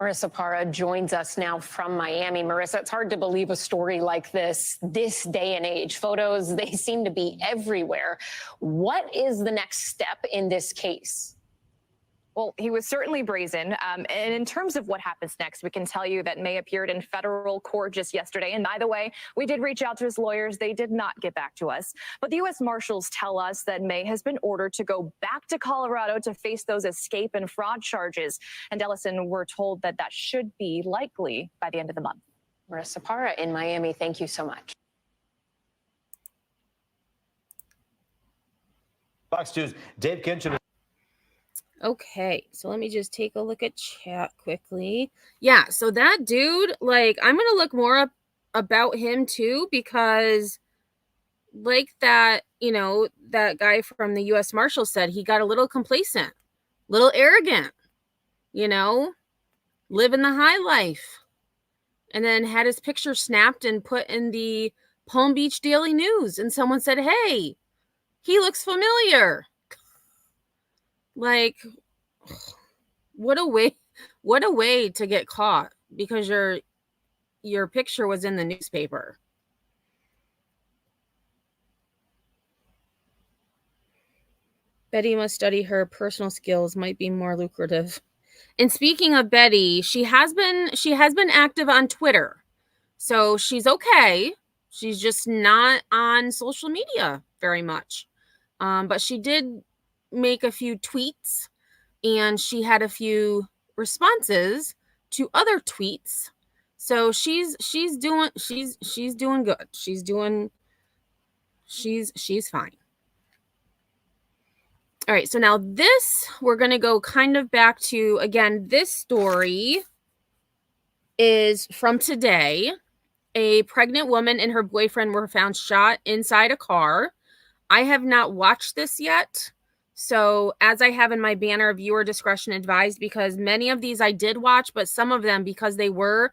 Marissa Parra joins us now from Miami. Marissa, it's hard to believe a story like this day and age. Photos, they seem to be everywhere. What is the next step in this case? Well, he was certainly brazen. And in terms of what happens next, we can tell you that May appeared in federal court just yesterday. And by the way, we did reach out to his lawyers. They did not get back to us. But the U.S. Marshals tell us that May has been ordered to go back to Colorado to face those escape and fraud charges. And Ellison, we're told that that should be likely by the end of the month. Marissa Parra in Miami, thank you so much. Fox News, Dave Kinchin. Okay, so let me just take a look at chat quickly. Yeah, so that dude, like, I'm going to look more up about him too, because like that, you know, that guy from the U.S. Marshal said, he got a little complacent, little arrogant, you know, living the high life, and then had his picture snapped and put in the Palm Beach Daily News, and someone said, hey, he looks familiar. Like, what a way to get caught because your picture was in the newspaper. Betty must study her personal skills, might be more lucrative. And speaking of Betty, she has been active on Twitter. So she's okay. She's just not on social media very much. But she did make a few tweets, and she had a few responses to other tweets. So she's doing good. She's fine. All right, so now this, we're going to go kind of back to, again, this story is from today. A pregnant woman and her boyfriend were found shot inside a car. I have not watched this yet. So as I have in my banner, viewer discretion advised, because many of these I did watch, but some of them, because they were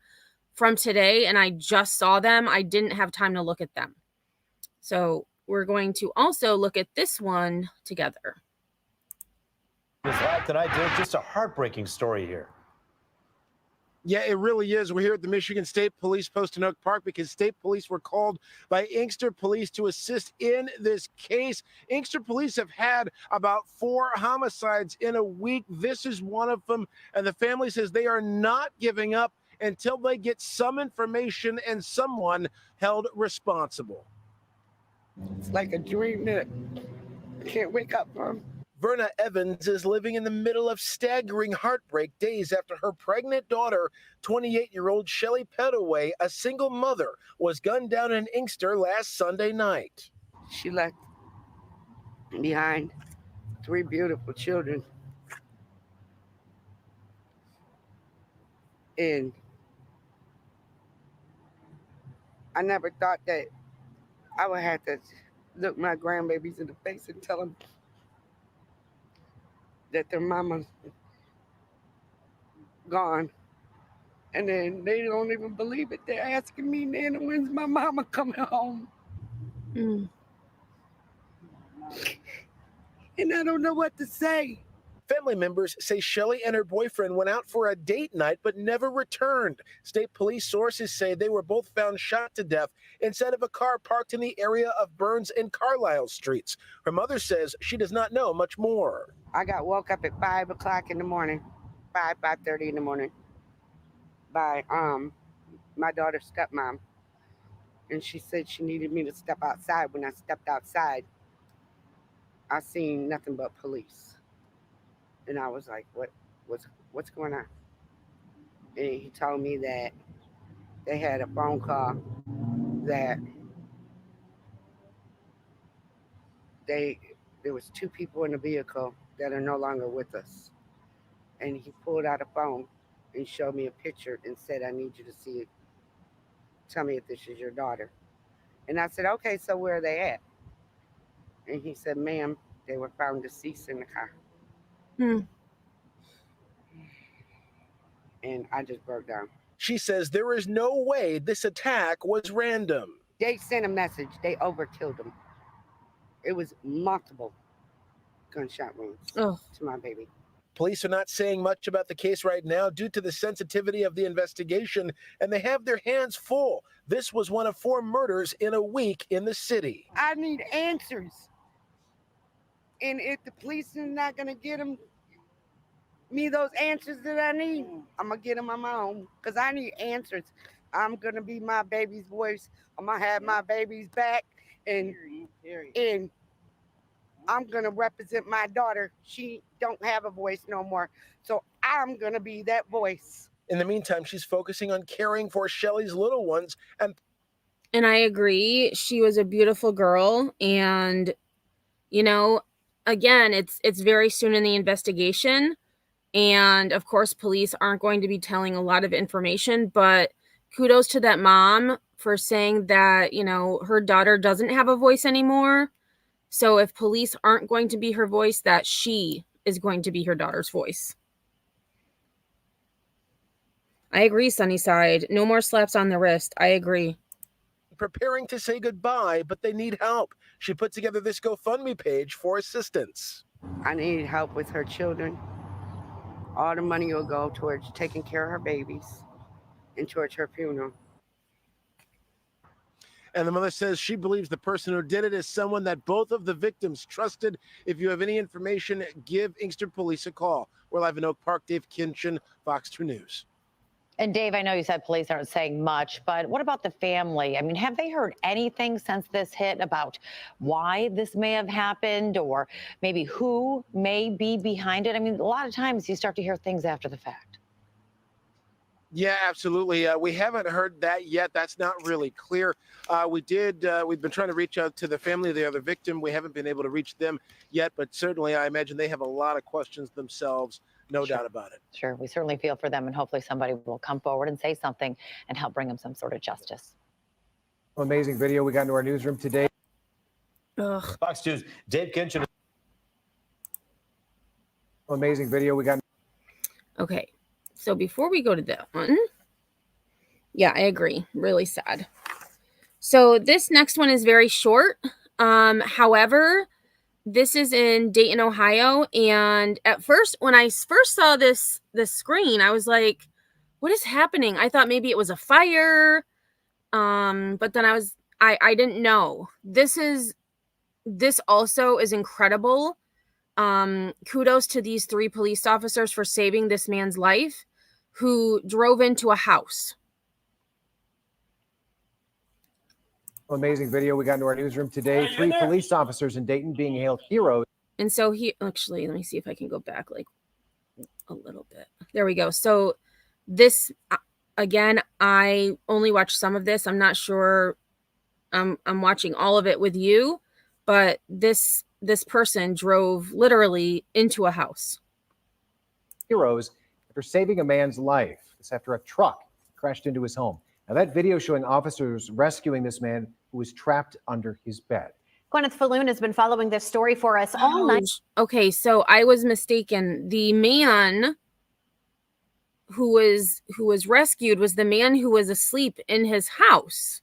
from today and I just saw them, I didn't have time to look at them. So we're going to also look at this one together. This live tonight, Derek, just a heartbreaking story here. Yeah, it really is. We're here at the Michigan State Police Post in Oak Park because state police were called by Inkster Police to assist in this case. Inkster Police have had about 4 homicides in a week. This is one of them, and the family says they are not giving up until they get some information and someone held responsible. It's like a dream that I can't wake up from. Verna Evans is living in the middle of staggering heartbreak days after her pregnant daughter, 28-year-old Shelley Pettaway, a single mother, was gunned down in Inkster last Sunday night. She left behind 3 beautiful children. And I never thought that I would have to look my grandbabies in the face and tell them that their mama's gone. And then they don't even believe it. They're asking me, Nana, when's my mama coming home? And I don't know what to say. Family members say Shelley and her boyfriend went out for a date night but never returned. State police sources say they were both found shot to death inside of a car parked in the area of Burns and Carlisle streets. Her mother says she does not know much more. I got woke up at 5 o'clock in the morning, 5:30 in the morning, by my daughter's stepmom. And she said she needed me to step outside. When I stepped outside, I seen nothing but police. And I was like, what's going on? And he told me that they had a phone call that there was 2 people in the vehicle that are no longer with us. And he pulled out a phone and showed me a picture and said, I need you to see it. Tell me if this is your daughter. And I said, okay, so where are they at? And he said, ma'am, they were found deceased in the car. And I just broke down. She says there is no way this attack was random. They sent a message. They overkilled him. It was multiple gunshot wounds to my baby. Police are not saying much about the case right now due to the sensitivity of the investigation, and they have their hands full. This was one of 4 murders in a week in the city. I need answers. And if the police is not going to get me those answers that I need, I'm going to get them on my own because I need answers. I'm going to be my baby's voice. I'm going to have my baby's back. And I'm going to represent my daughter. She don't have a voice no more. So I'm going to be that voice. In the meantime, she's focusing on caring for Shelly's little ones. And I agree. She was a beautiful girl. And, you know, again, it's very soon in the investigation. And of course, police aren't going to be telling a lot of information, but kudos to that mom for saying that, you know, her daughter doesn't have a voice anymore. So if police aren't going to be her voice, that she is going to be her daughter's voice. I agree, Sunnyside. No more slaps on the wrist. I agree. Preparing to say goodbye, but they need help. She put together this GoFundMe page for assistance. I need help with her children. All the money will go towards taking care of her babies and towards her funeral. And the mother says she believes the person who did it is someone that both of the victims trusted. If you have any information, give Inkster Police a call. We're live in Oak Park. Dave Kinchin, Fox 2 News. And Dave, I know you said police aren't saying much, but what about the family? I mean, have they heard anything since this hit about why this may have happened or maybe who may be behind it? I mean, a lot of times you start to hear things after the fact. Yeah, absolutely. We haven't heard that yet. That's not really clear. We've been trying to reach out to the family of the other victim. We haven't been able to reach them yet, but certainly I imagine they have a lot of questions themselves. No doubt about it. Sure. We certainly feel for them, and hopefully somebody will come forward and say something and help bring them some sort of justice. Amazing video we got into our newsroom today. Fox News, Dave Kinchin. Amazing video we got. Okay. So before we go to that one, yeah, I agree. Really sad. So this next one is very short. However, this is in Dayton, Ohio. And at first, when I first saw this screen, I was like, what is happening? I thought maybe it was a fire. But then I didn't know. This also is incredible. Kudos to these 3 police officers for saving this man's life who drove into a house. Amazing video we got into our newsroom today. 3 police officers in Dayton being hailed heroes. And so actually, let me see if I can go back like a little bit. There we go. So this, again, I only watched some of this. I'm not sure I'm watching all of it with you, but this person drove literally into a house. Heroes after saving a man's life. This after a truck crashed into his home. Now that video showing officers rescuing this man who was trapped under his bed. Gwyneth Falloon has been following this story for us all night. Okay, so I was mistaken. The man who was rescued was the man who was asleep in his house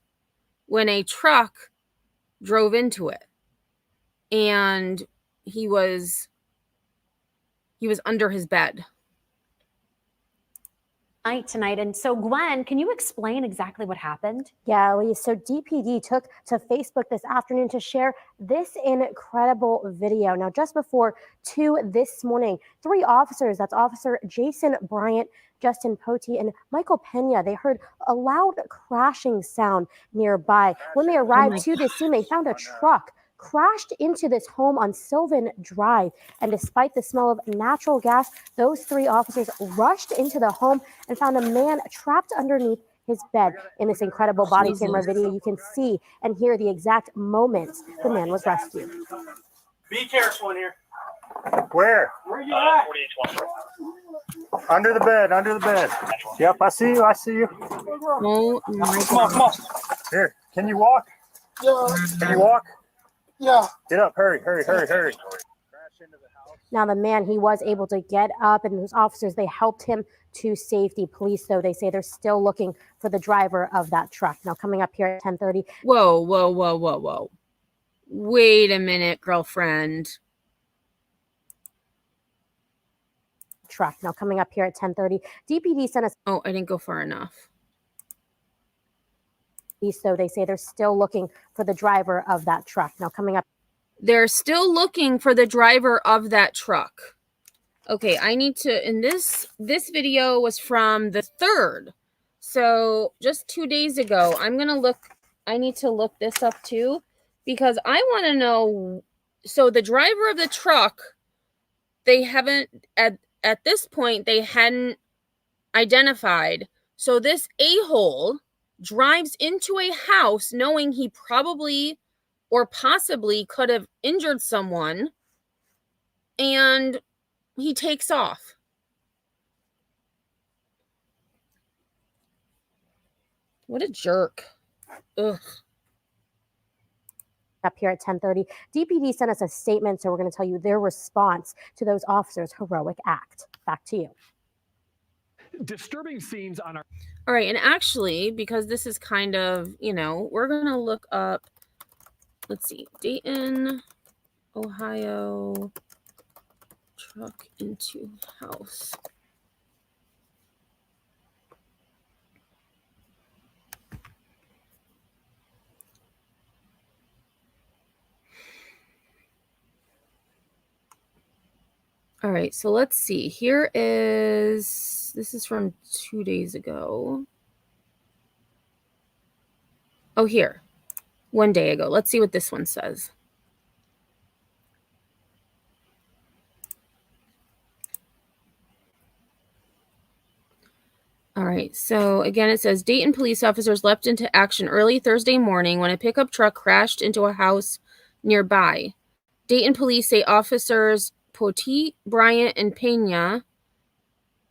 when a truck drove into it. And he was under his bed. Tonight. And so, Gwen, can you explain exactly what happened? Yeah, Elise. So DPD took to Facebook this afternoon to share this incredible video. Now, just before 2 this morning, 3 officers, that's Officer Jason Bryant, Justin Potey, and Michael Pena, they heard a loud crashing sound nearby. When they arrived to the scene, they found a truck crashed into this home on Sylvan Drive. And despite the smell of natural gas, those 3 officers rushed into the home and found a man trapped underneath his bed. In this incredible body camera video, you can see and hear the exact moments the man was rescued. Be careful in here. Where? Where are you at? Under the bed, under the bed. Yep, I see you, I see you. Oh my God. Come on. Here, can you walk? Yeah. Can you walk? Yeah. Get up. Hurry, hurry, hurry, hurry. Now, the man, he was able to get up, and those officers, they helped him to safety. Police, though, they say they're still looking for the driver of that truck. Now, coming up here at 10:30. Whoa, whoa, whoa, whoa, whoa. Wait a minute, girlfriend. Truck. Now, coming up here at 10:30. DPD sent us. Oh, I didn't go far enough. So they say they're still looking for the driver of that truck. Now, coming up. They're still looking for the driver of that truck. Okay, I need to, and this video was from the 3rd. So just 2 days ago. I need to look this up too, because I want to know. So the driver of the truck, they haven't, at this point, they hadn't identified. So this a-hole drives into a house knowing he probably or possibly could have injured someone, and he takes off. What a jerk. Ugh. Up here at 10:30. DPD sent us a statement, so we're going to tell you their response to those officers' heroic act. Back to you. Disturbing scenes on our... All right, and actually, because this is kind of, we're going to look up, let's see, Dayton, Ohio, truck into house. All right, so let's see. This is from 2 days ago. Oh, here. 1 day ago. Let's see what this one says. All right, so again, it says Dayton police officers leapt into action early Thursday morning when a pickup truck crashed into a house nearby. Dayton police say officers Popeye, Bryant, and Pena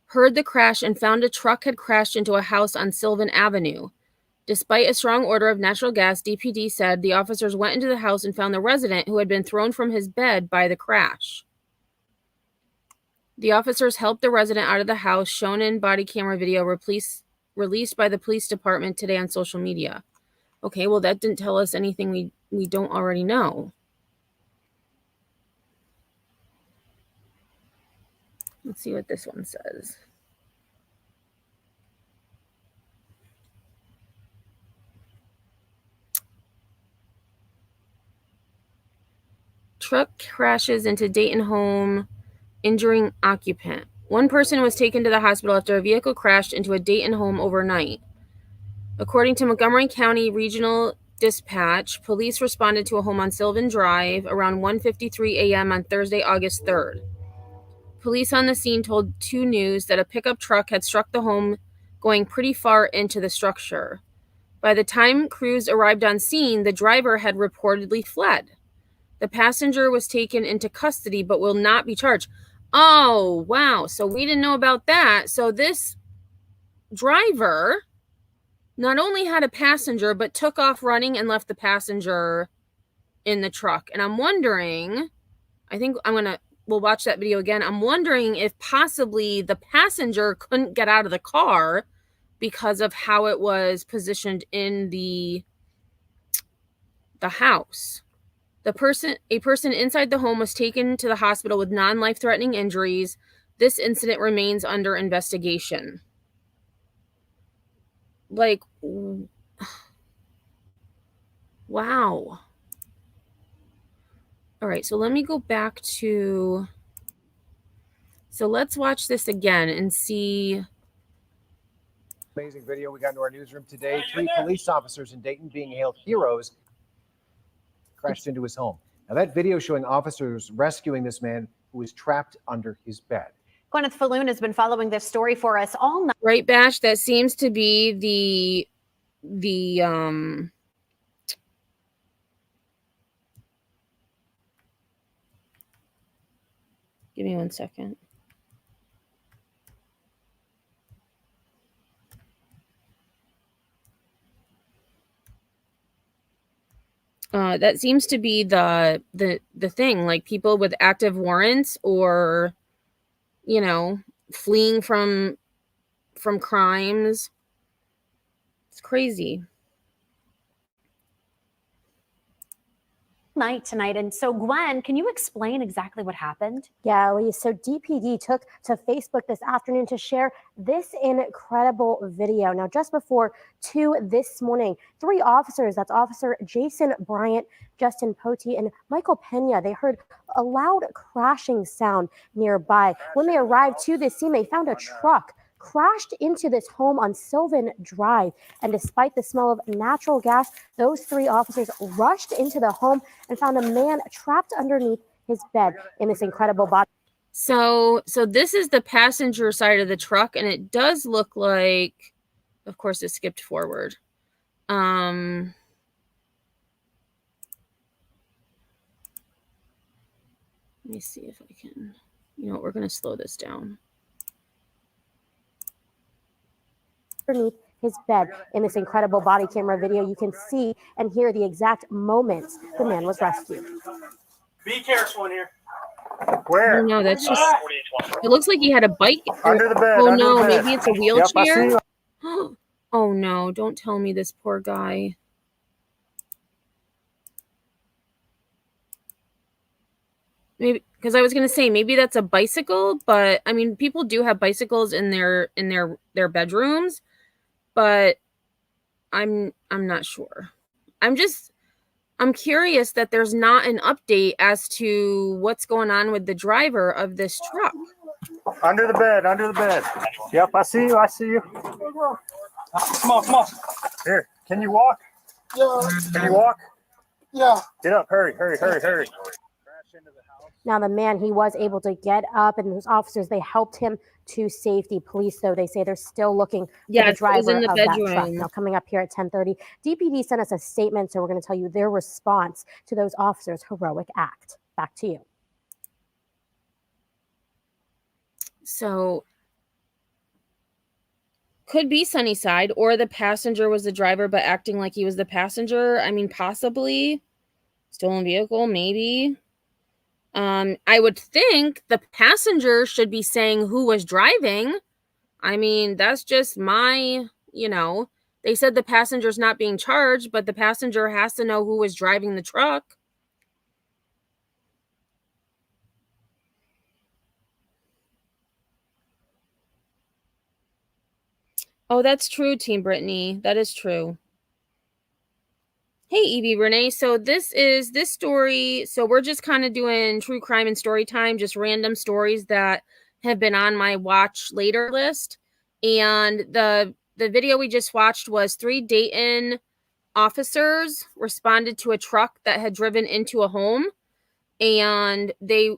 heard the crash and found a truck had crashed into a house on Sylvan Avenue. Despite a strong order of natural gas, DPD said the officers went into the house and found the resident who had been thrown from his bed by the crash. The officers helped the resident out of the house, shown in body camera video released by the police department today on social media. Okay, well, that didn't tell us anything we don't already know. Let's see what this one says. Truck crashes into Dayton home, injuring occupant. One person was taken to the hospital after a vehicle crashed into a Dayton home overnight. According to Montgomery County Regional Dispatch, police responded to a home on Sylvan Drive around 1:53 a.m. on Thursday, August 3rd. Police on the scene told 2 News that a pickup truck had struck the home, going pretty far into the structure. By the time crews arrived on scene, the driver had reportedly fled. The passenger was taken into custody but will not be charged. Oh, wow. So we didn't know about that. So this driver not only had a passenger, but took off running and left the passenger in the truck. And I'm wondering, I think we'll watch that video again. I'm wondering if possibly the passenger couldn't get out of the car because of how it was positioned in the house. A person inside the home was taken to the hospital with non-life-threatening injuries. This incident remains under investigation. Like, wow. All right, so let me go back to... So let's watch this again and see... Amazing video we got into our newsroom today. 3 police officers in Dayton being hailed heroes crashed into his home. Now that video showing officers rescuing this man who was trapped under his bed. Gwyneth Falloon has been following this story for us all night. Right, Bash, that seems to be the give me 1 second. That seems to be the thing, like people with active warrants or, you know, fleeing from crimes. It's crazy. Night tonight. And so, Gwen, can you explain exactly what happened? Yeah, Elise. So DPD took to Facebook this afternoon to share this incredible video. Now, just before 2 this morning, 3 officers, that's Officer Jason Bryant, Justin Potey, and Michael Pena, they heard a loud crashing sound nearby. When they arrived to the scene, they found a truck crashed into this home on Sylvan Drive. And despite the smell of natural gas, those 3 officers rushed into the home and found a man trapped underneath his bed in this incredible body. So this is the passenger side of the truck, and it does look like, of course, it skipped forward. Let me see if I can. You know what? We're going to slow this down. Underneath his bed in this incredible body camera video, you can see and hear the exact moments the man was rescued. Be careful in here. Where? Oh, no, that's just. It looks like he had a bike. Under the bed. Oh under no, the bed. maybe it's a Yep, I wheelchair. see you. Oh no! Don't tell me this poor guy. Maybe because I was gonna say maybe that's a bicycle, but I mean people do have bicycles in their bedrooms, but I'm not sure. I'm curious that there's not an update as to what's going on with the driver of this truck. Under the bed. Under the bed. Yep, I see you. I see you. Come on. Come on. Here. Can you walk? Yeah. Can you walk? Yeah. Get up. Hurry. Hurry. Hurry. Hurry. Now, the man, he was able to get up, and those officers, they helped him to safety. Police, though, they say they're still looking for the driver in the of bedroom. that truck. Now, coming up here at 10:30, DPD sent us a statement, so we're going to tell you their response to those officers' heroic act. Back to you. So could be Sunnyside, or the passenger was the driver but acting like he was the passenger. I mean, possibly. Stolen vehicle, maybe. I would think the passenger should be saying who was driving. I mean, that's just my, they said the passenger's not being charged, but the passenger has to know who was driving the truck. Oh, that's true, Team Brittany. That is true. Hey, Evie Renee. So this story. So we're just kind of doing true crime and story time, just random stories that have been on my watch later list. And the video we just watched was 3 Dayton officers responded to a truck that had driven into a home, and they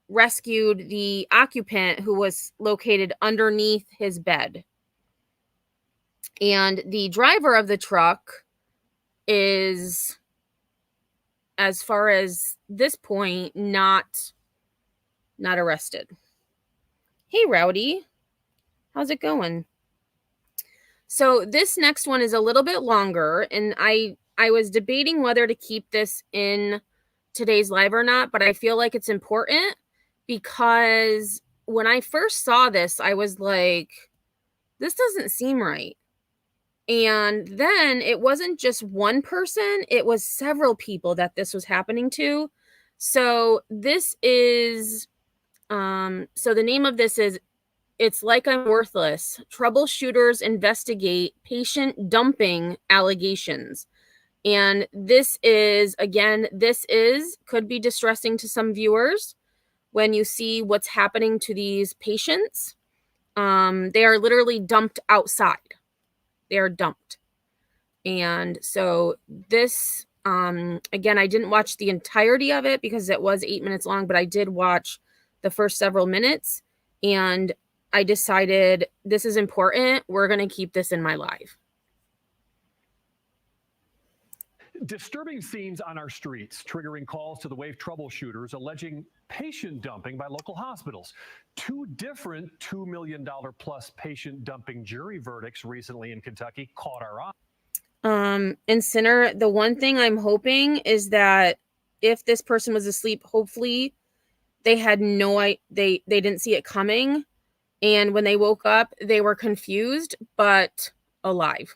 rescued the occupant who was located underneath his bed. And the driver of the truck is, as far as this point, not arrested. Hey, Rowdy. How's it going? So this next one is a little bit longer, and I was debating whether to keep this in today's live or not, but I feel like it's important because when I first saw this, I was like, this doesn't seem right. And then it wasn't just one person, it was several people that this was happening to. So this is, so the name of this is It's Like I'm Worthless. Troubleshooters investigate patient dumping allegations. And this is, again, could be distressing to some viewers when you see what's happening to these patients. They are literally dumped outside. They are dumped. And so this, again, I didn't watch the entirety of it because it was 8 minutes long, but I did watch the first several minutes, and I decided this is important. We're going to keep this in my live. Disturbing scenes on our streets, triggering calls to the Wave troubleshooters alleging patient dumping by local hospitals. 2 different $2 million plus patient dumping jury verdicts recently in Kentucky caught our eye. And Sinner, the one thing I'm hoping is that if this person was asleep, hopefully they had they didn't see it coming, and when they woke up, they were confused but alive.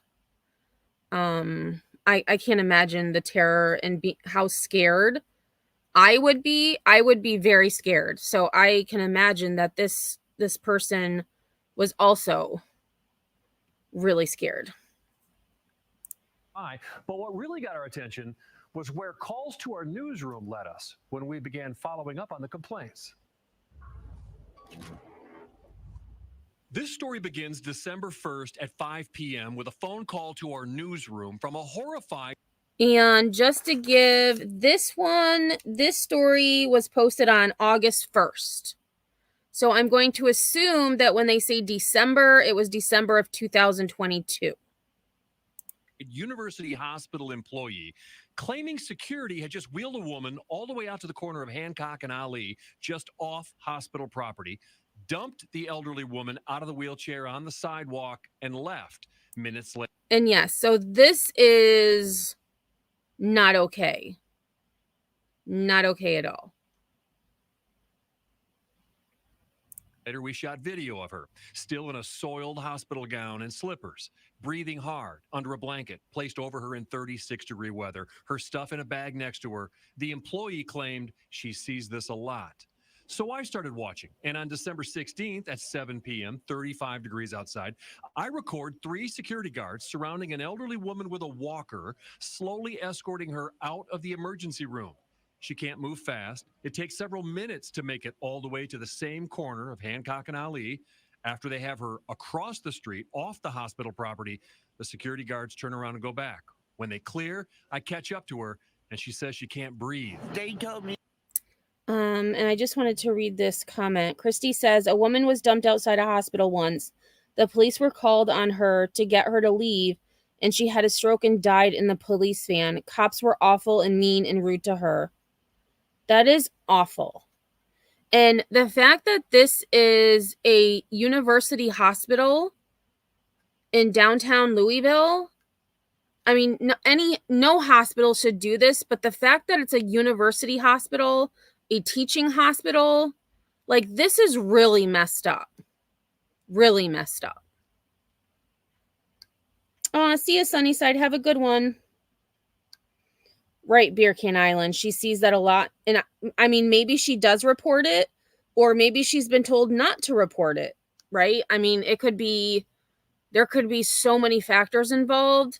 I can't imagine the terror and how scared I would be. I would be very scared. So I can imagine that this person was also really scared. But what really got our attention was where calls to our newsroom led us when we began following up on the complaints. This story begins December 1st at 5 p.m. with a phone call to our newsroom from a horrified. And just to give this story was posted on August 1st. So I'm going to assume that when they say December, it was December of 2022. University hospital employee claiming security had just wheeled a woman all the way out to the corner of Hancock and Ali, just off hospital property, dumped the elderly woman out of the wheelchair on the sidewalk, and left minutes later. And yes, so this is not okay. Not okay at all. Later, we shot video of her, still in a soiled hospital gown and slippers, breathing hard under a blanket placed over her in 36-degree weather, her stuff in a bag next to her. The employee claimed she sees this a lot. So I started watching, and on December 16th at 7 p.m., 35 degrees outside, I record 3 security guards surrounding an elderly woman with a walker, slowly escorting her out of the emergency room. She can't move fast. It takes several minutes to make it all the way to the same corner of Hancock and Ali. After they have her across the street, off the hospital property, the security guards turn around and go back. When they clear, I catch up to her, and she says she can't breathe. They told me. And I just wanted to read this comment. Christy says, a woman was dumped outside a hospital once. The police were called on her to get her to leave, and she had a stroke and died in the police van. Cops were awful and mean and rude to her. That is awful. And the fact that this is a university hospital in downtown Louisville, I mean, no hospital should do this, but the fact that it's a university hospital, a teaching hospital, like, this is really messed up. Really messed up. Oh, see you, Sunnyside. Have a good one. Right, Beer Can Island. She sees that a lot. And I mean, maybe she does report it, or maybe she's been told not to report it, right? I mean, there could be so many factors involved.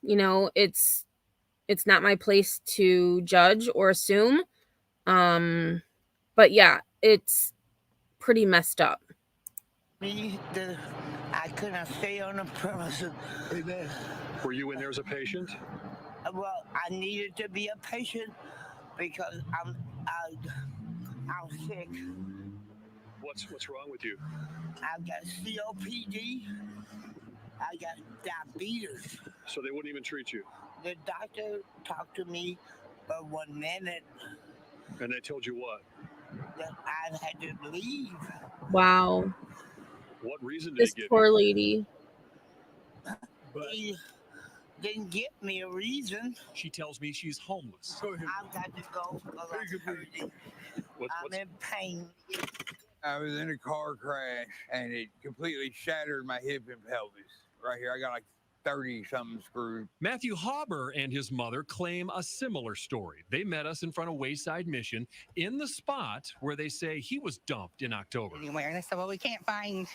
You know, it's not my place to judge or assume. But yeah, it's pretty messed up. I couldn't stay on the premises. Were you in there as a patient? Well, I needed to be a patient because I'm sick. What's wrong with you? I've got COPD. I got diabetes. So they wouldn't even treat you? The doctor talked to me for 1 minute. And they told you what? That I had to leave. Wow. What reason did This he give poor you? lady. He didn't give me a reason. She tells me she's homeless. I've got to go because I'm hurting. I'm in pain. I was in a car crash and it completely shattered my hip and pelvis. Right here, I got like 30-something screwed. Matthew Hauber and his mother claim a similar story. They met us in front of Wayside Mission in the spot where they say he was dumped in October. Anywhere. And they said, well, we can't find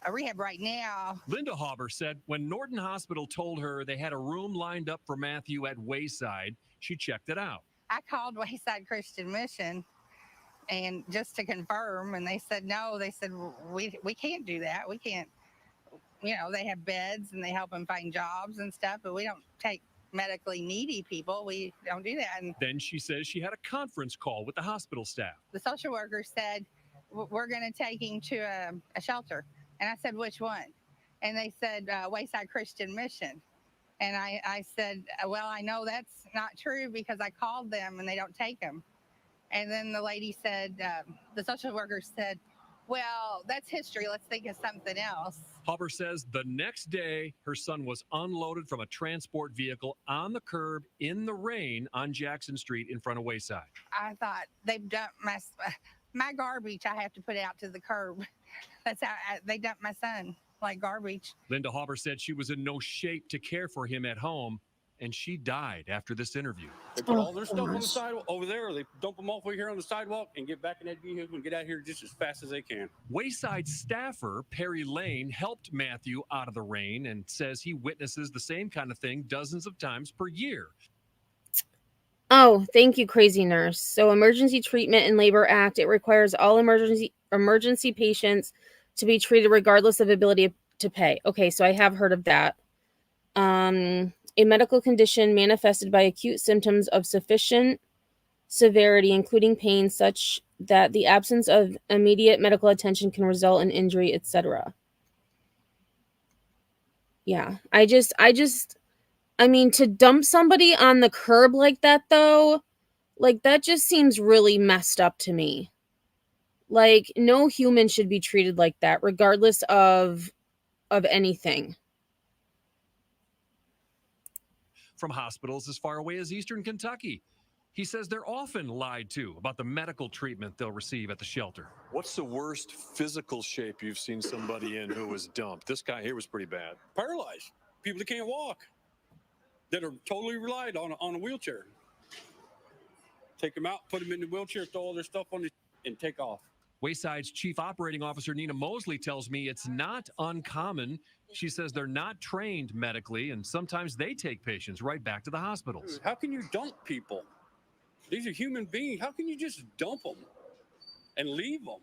a rehab right now. Linda Hauber said when Norton Hospital told her they had a room lined up for Matthew at Wayside, she checked it out. I called Wayside Christian Mission and just to confirm, and they said no. They said we can't do that. We can't. You know, they have beds and they help them find jobs and stuff, but we don't take medically needy people. We don't do that. And then she says she had a conference call with the hospital staff. the social worker said, we're going to take him to a shelter. And I said, which one? And they said, Wayside Christian Mission. And I said, well, I know that's not true because I called them and they don't take them. And then the lady said, the social worker said, well, that's history. Let's think of something else. Hopper says the next day, her son was unloaded from a transport vehicle on the curb in the rain on Jackson Street in front of Wayside. I thought they've dumped my garbage. I have to put out to the curb. That's how they dumped my son, like garbage. Linda Hopper said she was in no shape to care for him at home, and she died after this interview. They put all their stuff on the sidewalk over there, or they dump them off over here on the sidewalk and get back in that vehicle and get out here just as fast as they can. Wayside staffer Perry Lane helped Matthew out of the rain and says he witnesses the same kind of thing dozens of times per year. Oh, thank you, crazy nurse. So Emergency Treatment and Labor Act, it requires all emergency patients to be treated regardless of ability to pay. Okay, so I have heard of that. A medical condition manifested by acute symptoms of sufficient severity, including pain, such that the absence of immediate medical attention can result in injury, etc. Yeah, I mean, to dump somebody on the curb like that, though, like, that just seems really messed up to me. Like, no human should be treated like that, regardless of anything. From hospitals as far away as Eastern Kentucky. He says they're often lied to about the medical treatment they'll receive at the shelter. What's the worst physical shape you've seen somebody in who was dumped? This guy here was pretty bad. Paralyzed. People that can't walk, that are totally relied on a wheelchair. Take them out, put them in the wheelchair, throw all their stuff on it, and take off. Wayside's Chief Operating Officer Nina Mosley tells me it's not uncommon. She says they're not trained medically, and sometimes they take patients right back to the hospitals. How can you dump people? These are human beings. How can you just dump them and leave them?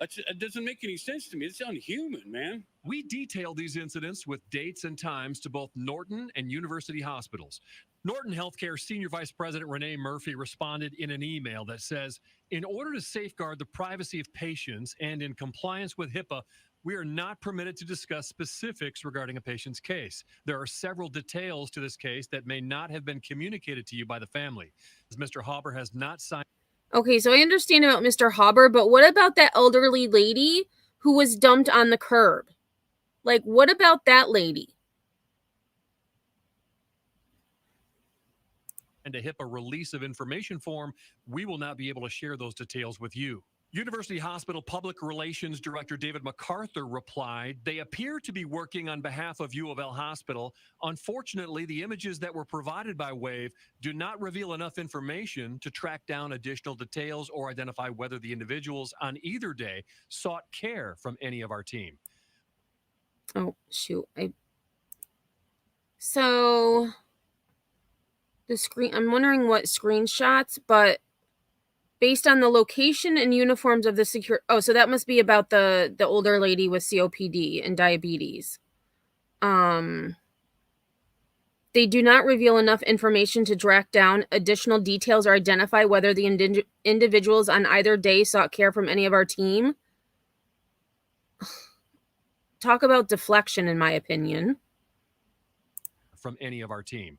It doesn't make any sense to me. It's unhuman, man. We detail these incidents with dates and times to both Norton and University hospitals. Norton Healthcare Senior Vice President Renee Murphy responded in an email that says, in order to safeguard the privacy of patients and in compliance with HIPAA, we are not permitted to discuss specifics regarding a patient's case. There are several details to this case that may not have been communicated to you by the family, as Mr. Hauber has not signed. Okay, so I understand about Mr. Hauber, but what about that elderly lady who was dumped on the curb? Like, what about that lady? And a HIPAA release of information form, we will not be able to share those details with you. University Hospital Public Relations Director David MacArthur replied, they appear to be working on behalf of U of L Hospital. Unfortunately, the images that were provided by WAVE do not reveal enough information to track down additional details or identify whether the individuals on either day sought care from any of our team. Oh, shoot. So the screen, I'm wondering what screenshots, but based on the location and uniforms of the secure. Oh, so that must be about the older lady with COPD and diabetes. They do not reveal enough information to track down additional details or identify whether the individuals on either day sought care from any of our team. Talk about deflection, in my opinion. From any of our team.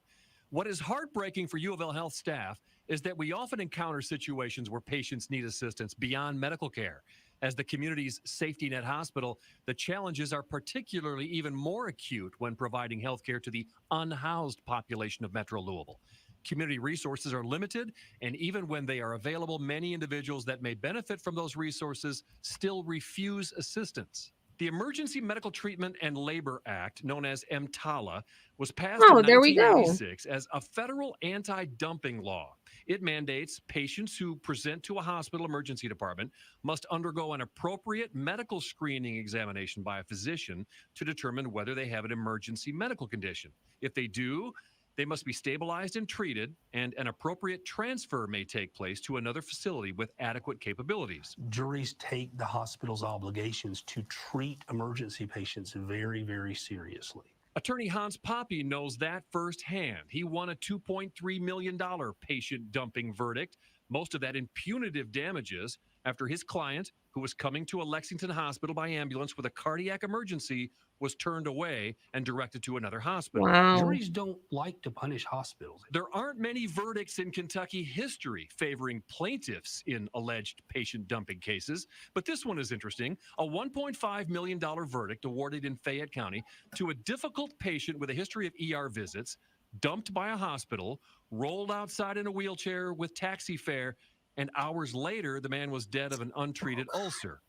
What is heartbreaking for U of L Health staff is that we often encounter situations where patients need assistance beyond medical care. As the community's safety net hospital, the challenges are particularly even more acute when providing health care to the unhoused population of Metro Louisville. Community resources are limited, and even when they are available, many individuals that may benefit from those resources still refuse assistance. The Emergency Medical Treatment and Labor Act, known as EMTALA, was passed in 1986 as a federal anti-dumping law. It mandates patients who present to a hospital emergency department must undergo an appropriate medical screening examination by a physician to determine whether they have an emergency medical condition. If they do, they must be stabilized and treated, and an appropriate transfer may take place to another facility with adequate capabilities. Juries take the hospital's obligations to treat emergency patients very, very seriously. Attorney Hans Poppy knows that firsthand. He won a $2.3 million patient dumping verdict, most of that in punitive damages. after his client, who was coming to a Lexington hospital by ambulance with a cardiac emergency, was turned away and directed to another hospital. Wow. Juries don't like to punish hospitals. There aren't many verdicts in Kentucky history favoring plaintiffs in alleged patient dumping cases, but this one is interesting. A $1.5 million verdict awarded in Fayette County to a difficult patient with a history of ER visits, dumped by a hospital, rolled outside in a wheelchair with taxi fare, and hours later, the man was dead of an untreated ulcer.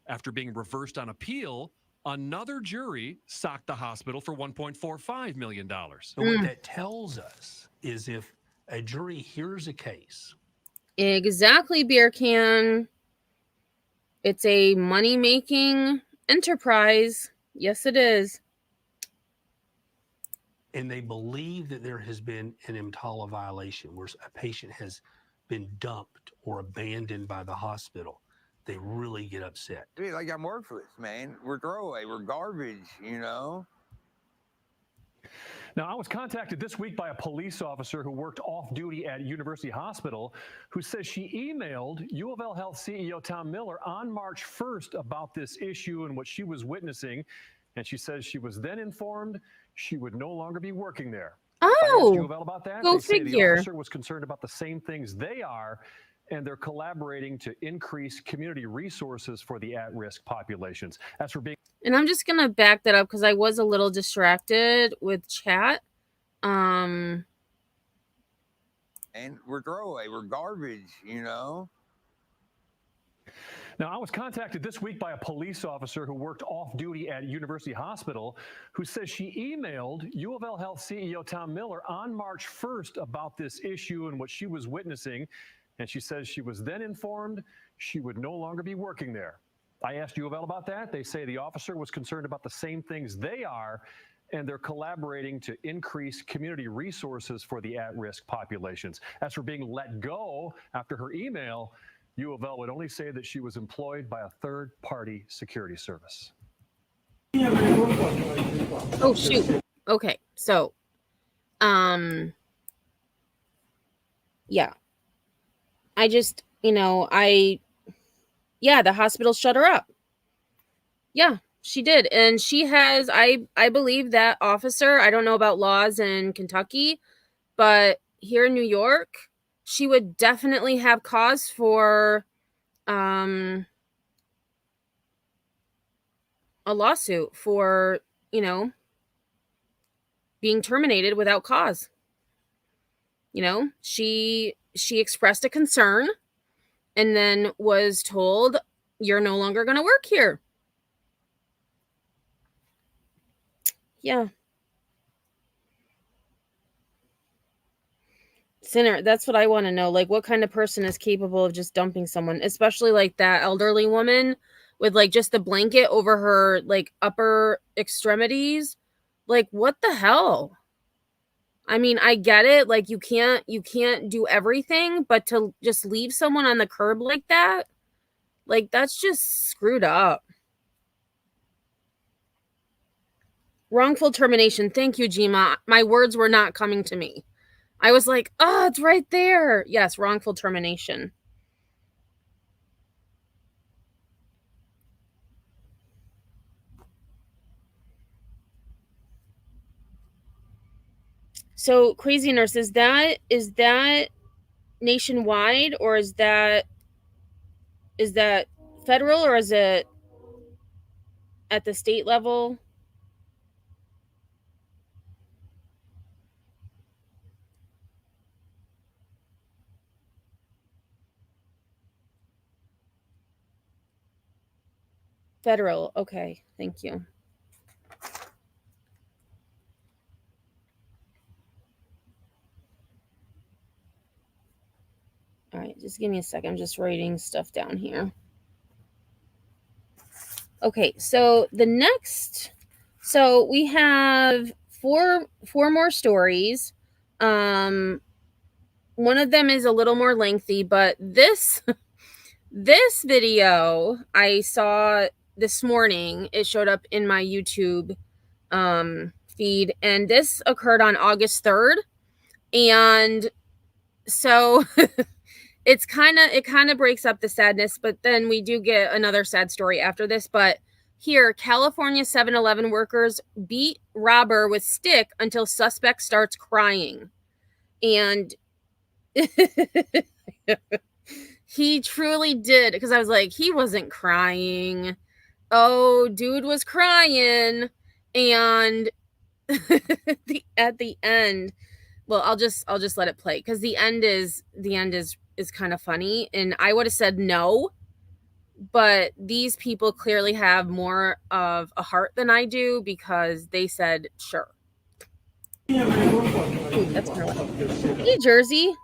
After being reversed on appeal, another jury socked the hospital for $1.45 million. So what that tells us is if a jury hears a case. Exactly, Beer Can. It's a money-making enterprise. Yes, it is. And they believe that there has been an EMTALA violation where a patient has been dumped or abandoned by the hospital, they really get upset. Dude, like, I'm worthless, man. We're throwaway. We're garbage, you know? Now, I was contacted this week by a police officer who worked off-duty at University Hospital who says she emailed U of L Health CEO Tom Miller on March 1st about this issue and what she was witnessing. And she says she was then informed she would no longer be working there. I asked U of L about that. Go They say the figure. officer was concerned about the same things they are, and they're collaborating to increase community resources for the at-risk populations. As for being And I'm just going to back that up because I was a little distracted with chat. And we're throwaway. We're garbage, you know? Now, I was contacted this week by a police officer who worked off-duty at University Hospital who says she emailed U of L Health CEO Tom Miller on March 1st about this issue and what she was witnessing, and she says she was then informed she would no longer be working there. I asked U of L about that. They say the officer was concerned about the same things they are, and they're collaborating to increase community resources for the at-risk populations. As for being let go after her email, U of L would only say that she was employed by a third-party security service. Oh, shoot. Okay, so, yeah. I just, the hospital shut her up. Yeah, she did. And she has, I believe that officer, I don't know about laws in Kentucky, but here in New York, she would definitely have cause for a lawsuit for, being terminated without cause. She expressed a concern and then was told, you're no longer going to work here. Yeah. Sinner, that's what I want to know. Like, what kind of person is capable of just dumping someone, especially like that elderly woman with like just the blanket over her like upper extremities? Like, what the hell? I mean, I get it. Like, you can't do everything, but to just leave someone on the curb like that, like, that's just screwed up. Wrongful termination. Thank you, Jima. My words were not coming to me. I was like, oh, it's right there. Yes, wrongful termination. So, Crazy Nurse, is that nationwide, or is that federal, or is it at the state level? Federal. Okay, thank you. All right, just give me a second. I'm just writing stuff down here. Okay, so we have four more stories. One of them is a little more lengthy, but this video I saw this morning. It showed up in my YouTube feed, and this occurred on August 3rd. And so it kind of breaks up the sadness, but then we do get another sad story after this. But here, California 7-Eleven workers beat robber with stick until suspect starts crying. And he truly did, because I was like, he wasn't crying. Oh, dude was crying. And at the end, well, I'll just let it play, because the end is kind of funny, and I would have said no, but these people clearly have more of a heart than I do, because they said sure. Ooh, that's kind of loud. Hey, Jersey.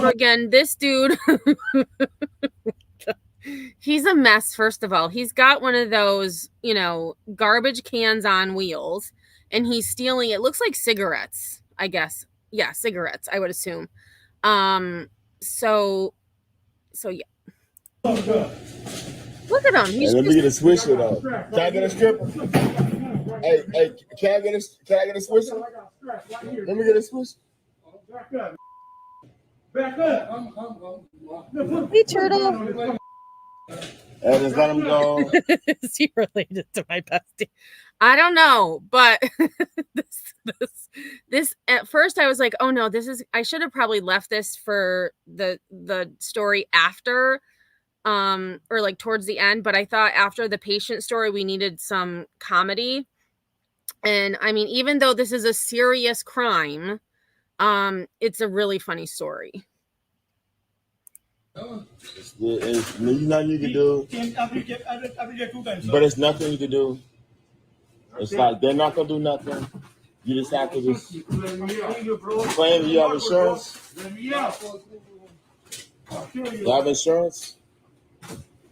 Again, this dude, he's a mess. First of all, he's got one of those, garbage cans on wheels, and he's stealing, it looks like cigarettes, I guess. Yeah, cigarettes, I would assume. So yeah. Look at him. Hey, let me get a swisher though. Can I get a stripper? Hey, can I get a swisher? Let me get a swisher. Back up. Hey, Turtle. Hey, just let him go. Is he related to my bestie? I don't know, but this at first I was like, oh no, I should have probably left this for the story after, or like towards the end, but I thought after the patient story we needed some comedy. And I mean, even though this is a serious crime, it's a really funny story. There's nothing you can do, but it's nothing you can do. It's like they're not gonna do nothing. You just have to claim you have insurance. You have insurance?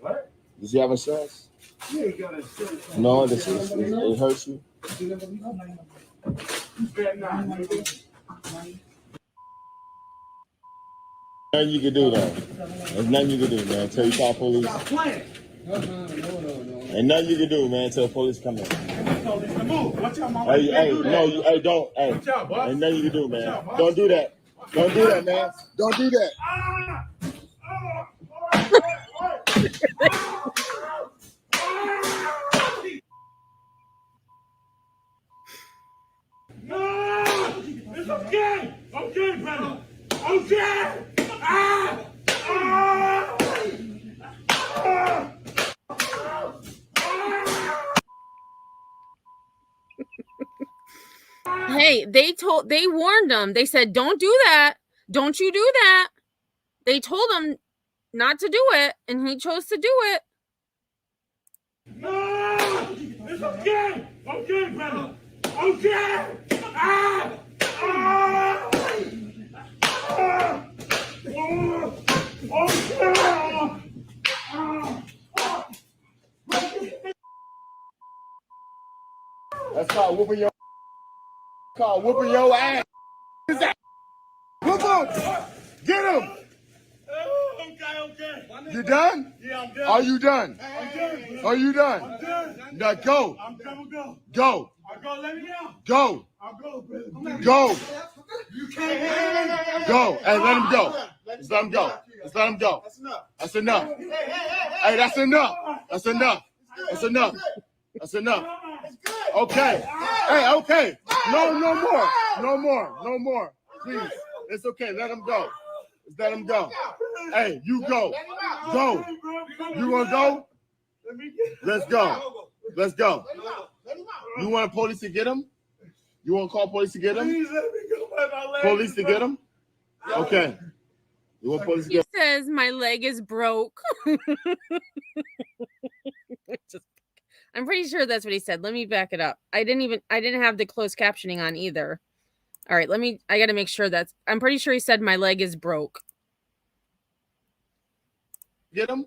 What? Does you have insurance? Yeah, you got insurance. No, it hurts you. Nothing you can do though. There's nothing you can do, man, until you call police. Ain't nothing you can do, man, until police come in. Hey, don't. Hey, ain't nothing you can do, man. Don't do that. Don't do that, man. Don't do that. It's okay. Okay, brother. Okay. Hey, they warned him. They said, don't do that. Don't you do that. They told him not to do it, and he chose to do it. No, it's okay. Okay, brother. Okay. That's called whooping your ass. Whoop him! Get him! Okay. You done? Yeah, I'm done. Are you done? I'm done. Are you done? I'm done. Now go. I'm gonna go. Go. I'll go. Let me go. Go. I'll go, brother. Go. You can't. Go. Hey, let him go. Just let him go. Just let him go. That's enough. Hey, that's enough. That's enough. That's enough. That's enough. Okay. Hey, okay. No more. No more. No more. Please. It's okay. Let him go. Just let him go. Hey, you go. Go. You want to go? Let's go. Let's go. You want police to get him? You want to call police to get him? Please let me go by my leg. Police to get him? Okay. You want police to He get him? says my leg is broke. I'm pretty sure that's what he said. Let me back it up. I didn't have the closed captioning on either. All right, I got to make sure I'm pretty sure he said my leg is broke. Get him?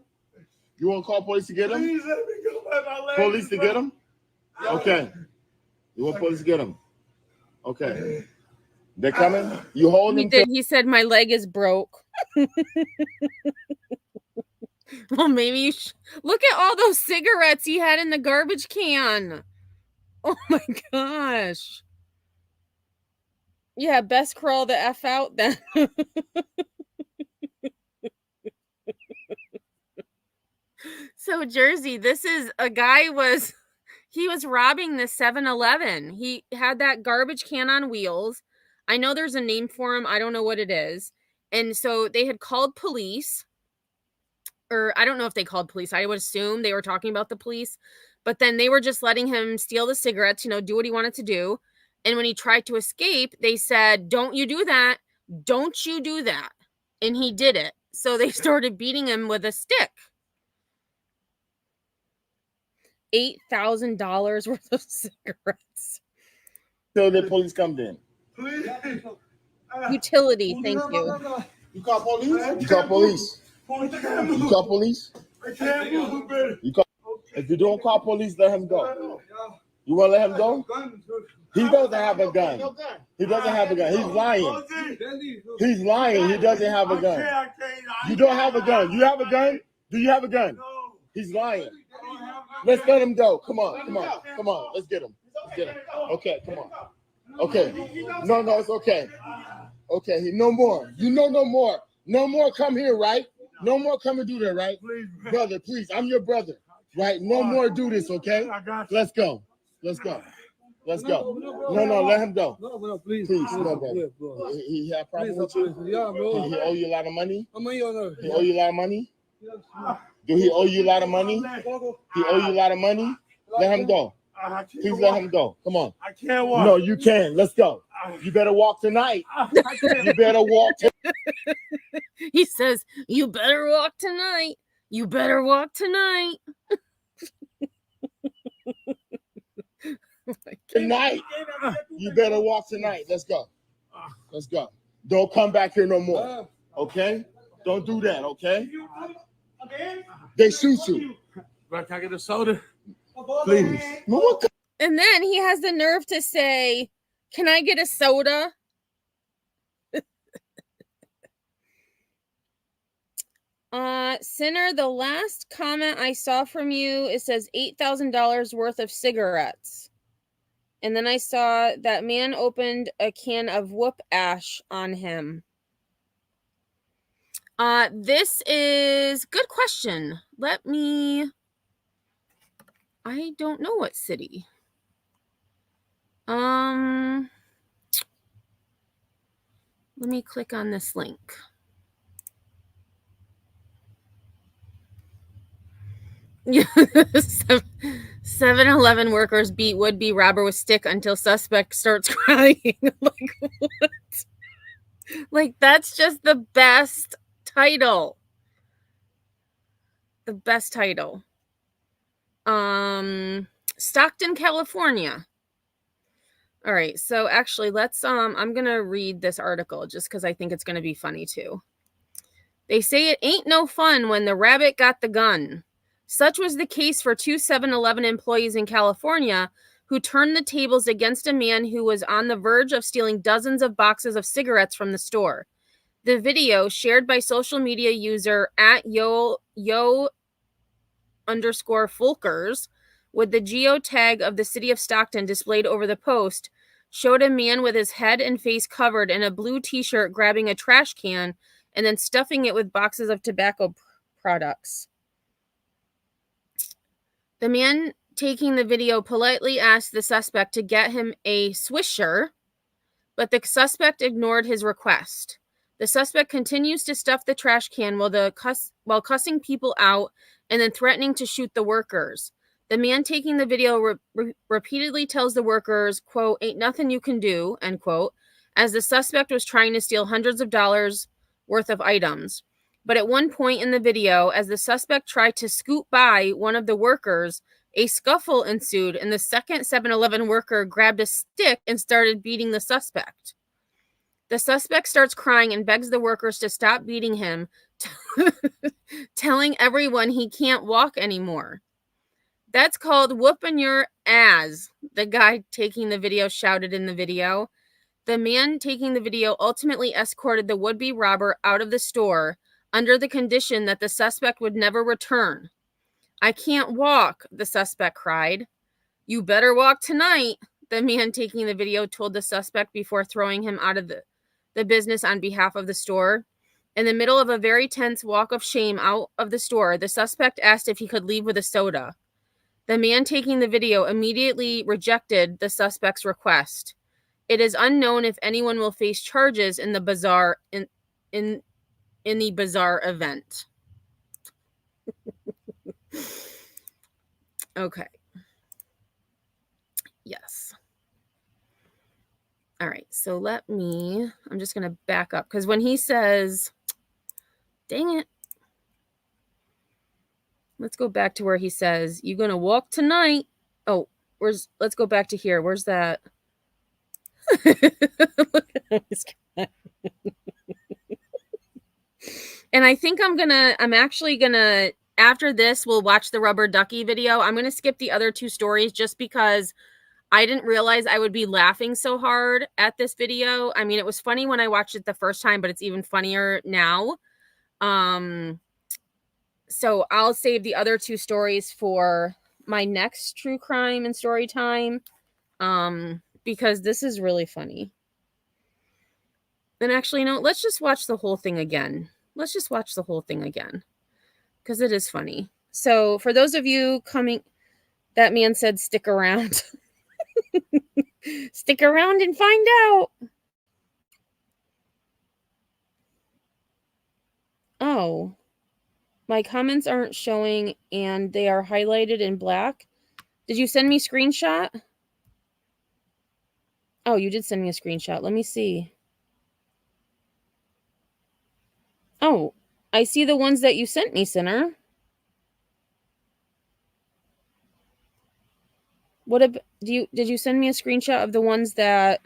You want to call police to get him? Please let me go by my leg. Police to get him? Okay. You want police to get him? Okay. They're coming? You holding him? He said my leg is broke. Well, maybe you look at all those cigarettes he had in the garbage can. Oh my gosh. Yeah, best crawl the F out then. So Jersey, this is a guy he was robbing the 7-Eleven. He had that garbage can on wheels. I know there's a name for him. I don't know what it is. And so they had called police, or I don't know if they called police. I would assume they were talking about the police, but then they were just letting him steal the cigarettes, do what he wanted to do. And when he tried to escape, they said, "Don't you do that. Don't you do that." And he did it. So they started beating him with a stick. $8,000 worth of cigarettes. So the police come in. Utility, thank you. You call police? You call police? You call police? I can't move, baby. You call, if you don't call police, let him go. You want to let him go? He doesn't have a gun. He doesn't have a gun. He's lying. He's lying. He doesn't have a gun. You don't have a gun. You have a gun? Do you have a gun? He's lying. Let's let him go. Come on, come on, come on. Let's get him. Let's get him. Okay, come on. Okay. No, it's okay. Okay, no more. No more. No more come here, right? No more come and do that, right? Brother, please, I'm your brother, right? No more do this, okay? Let's go. Let's go. Let's go. No, let him go. No, please. Please, no, brother. He had problems with you? He owe you a lot of money? He owe you a lot of money? Do he owe you a lot of money? He owe you a lot of money? Let him go. Please let him go. Come on. I can't walk. No, you can. Let's go. You better walk tonight. You better walk. He says, "You better walk tonight. You better walk tonight." Tonight. You better walk tonight. Let's go. Let's go. Don't come back here no more. Okay? Don't do that, okay? They shoot you. Can I get a soda? Please. And then he has the nerve to say, "Can I get a soda?" Sinner, the last comment I saw from you, it says $8,000 worth of cigarettes. And then I saw that man opened a can of whoop ash on him. This is good question. I don't know what city. Let me click on this link. Yeah, 7-Eleven workers beat would-be robber with stick until suspect starts crying. Like, what? Like, that's just the best title. The best title. Stockton, California. All right, so actually let's I'm gonna read this article just because I think it's gonna be funny too. They say it ain't no fun when the rabbit got the gun. Such was the case for two 7-Eleven employees in California who turned the tables against a man who was on the verge of stealing dozens of boxes of cigarettes from the store. The video, shared by social media user at yo_Fulkers, with the geotag of the city of Stockton displayed over the post, showed a man with his head and face covered in a blue t-shirt grabbing a trash can and then stuffing it with boxes of tobacco products. The man taking the video politely asked the suspect to get him a Swisher, but the suspect ignored his request. The suspect continues to stuff the trash can while cussing people out and then threatening to shoot the workers. The man taking the video repeatedly tells the workers, quote, "Ain't nothing you can do," end quote, as the suspect was trying to steal hundreds of dollars worth of items. But at one point in the video, as the suspect tried to scoot by one of the workers, a scuffle ensued, and the second 7-Eleven worker grabbed a stick and started beating the suspect. The suspect starts crying and begs the workers to stop beating him, telling everyone he can't walk anymore. That's called whooping your ass, the guy taking the video shouted in the video. The man taking the video ultimately escorted the would-be robber out of the store under the condition that the suspect would never return. "I can't walk," the suspect cried. "You better walk tonight," the man taking the video told the suspect before throwing him out of the business on behalf of the store. In the middle of a very tense walk of shame out of the store, the suspect asked if he could leave with a soda. The man taking the video immediately rejected the suspect's request. It is unknown if anyone will face charges in the bizarre in the bizarre event. Okay. Yes. All right. So I'm just going to back up because when he says, dang it. Let's go back to where he says, "You're going to walk tonight." Oh, let's go back to here. Where's that? And I think I'm actually gonna, after this, we'll watch the rubber ducky video. I'm going to skip the other two stories just because I didn't realize I would be laughing so hard at this video. I mean, it was funny when I watched it the first time, but it's even funnier now. So I'll save the other two stories for my next true crime and story time. Because this is really funny. And actually, no, let's just watch the whole thing again. Let's just watch the whole thing again. Because it is funny. So for those of you coming, that man said stick around. Stick around and find out. Oh. My comments aren't showing and they are highlighted in black. Did you send me a screenshot? Oh, you did send me a screenshot. Let me see. Oh, I see the ones that you sent me, Sinner. Did you send me a screenshot of the ones that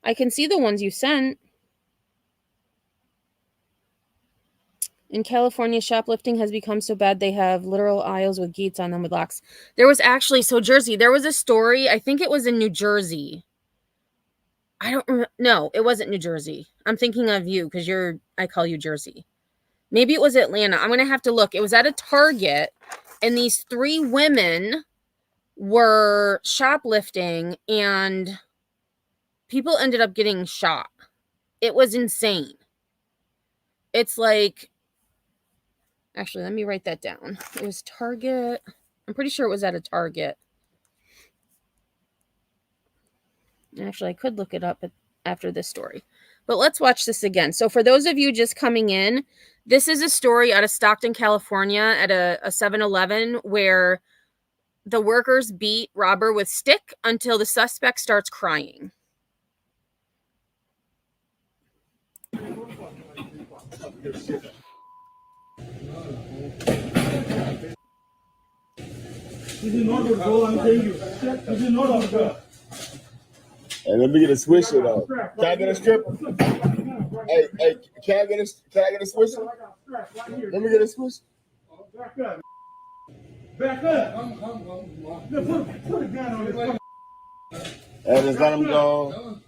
I can see the ones you sent? In California, shoplifting has become so bad they have literal aisles with gates on them with locks. There was actually, Jersey, there was a story, I think it was in New Jersey. I don't remember. No, it wasn't New Jersey. I'm thinking of you because I call you Jersey. Maybe it was Atlanta. I'm going to have to look. It was at a Target and these three women were shoplifting and people ended up getting shot. It was insane. It's like, actually, let me write that down. It was Target. I'm pretty sure it was at a Target. Actually, I could look it up after this story. But let's watch this again. So for those of you just coming in, this is a story out of Stockton, California at a 7-Eleven where the workers beat robber with stick until the suspect starts crying. Hey, let me get a swisher though. Can I get a strip? Hey, can I get a swisher? Let me get a swisher. Back up. Put a gun on this. Hey, just let him go.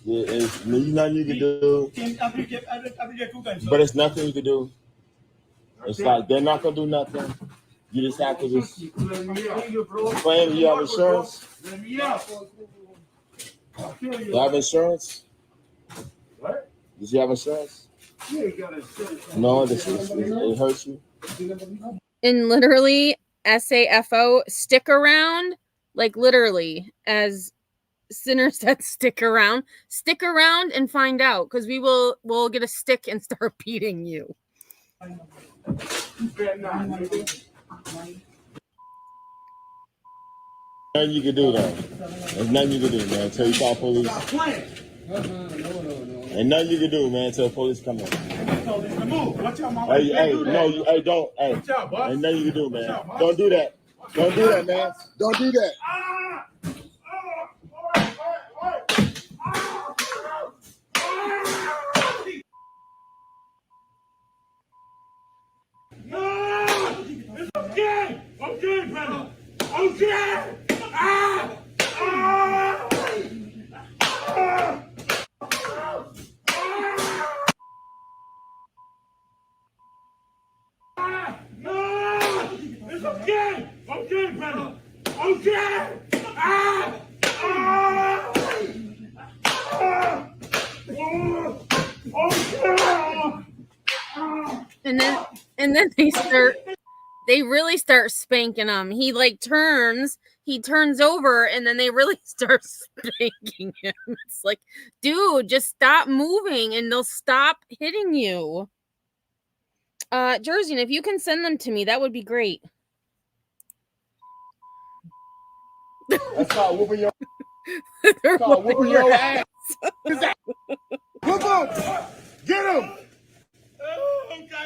There's nothing you can do. But it's nothing you can do. It's like they're not gonna do nothing. You just have to claim you have insurance. You have insurance? What? Does you have insurance? Yeah, you got insurance. No, it hurts you. And literally, SAFO, stick around, like literally, as Sinner said, stick around and find out, because we'll get a stick and start beating you. Nothing you can do, though. There's nothing you can do, man, until you call police. Ain't nothing you can do, man, until police come in. Hey, don't. Hey, ain't nothing you can do, man. Don't do that. Don't do that, man. Don't do that. It's okay. Okay, brother. Okay. Ah! Ah! No! It's okay. Okay, brother. Okay. Ah! And then they really start spanking him. He like turns over, and then they really start spanking him. It's like, dude, just stop moving and they'll stop hitting you. Jersey, and if you can send them to me, that would be great. That's called whooping your, that's called whooping your ass. Whoop him! Get him!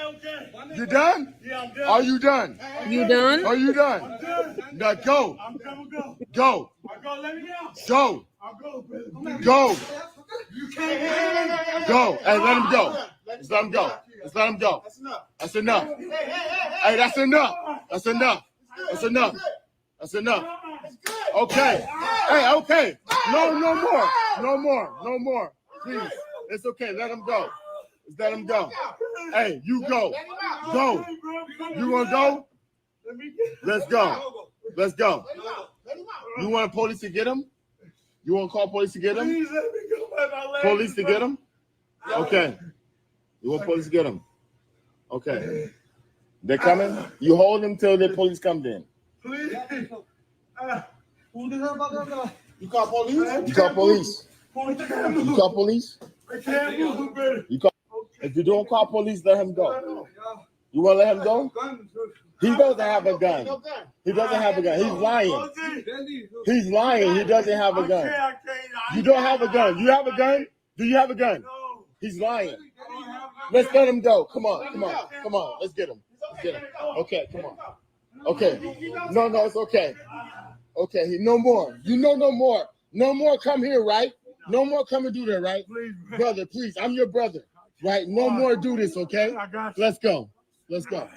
Okay. You done? Yeah, I'm done. Are you done? You done? Are you done? I'm done. Now go. I'm done. Go. I'm going. Let me go. Go. I'll go. Go. You can't. Go. Hey, let him go. Just let him go. Just let him go. That's enough. Hey, that's enough. That's enough. That's enough. That's enough. Okay. Hey, okay. No more. No more. No more. Please. It's okay. Let him go. Just let him go. Hey, you go. Go. You want to go? Let's go. Let's go. You want police to get him? You want to call police to get him? Please let me go by my legs. Police to get him? Okay. You want police to get him? Okay. They're coming? You hold him till the police comes in. Please. You call police? You call police? You call police? I can't move, baby. You call, if you don't call police, let him go. You want to let him go? He doesn't have a gun. He doesn't have a gun. He's lying. He's lying. He doesn't have a gun. You don't have a gun. You have a gun? Do you have a gun? He's lying. Let's let him go. Come on. Come on. Come on. Let's get him. Let's get him. Okay. Come on. Okay. No, it's okay. Okay. No more. You know no more. No more come here, right? No more come and do that, right? Brother, please. I'm your brother. Right? No more do this, okay? Let's go. Let's go.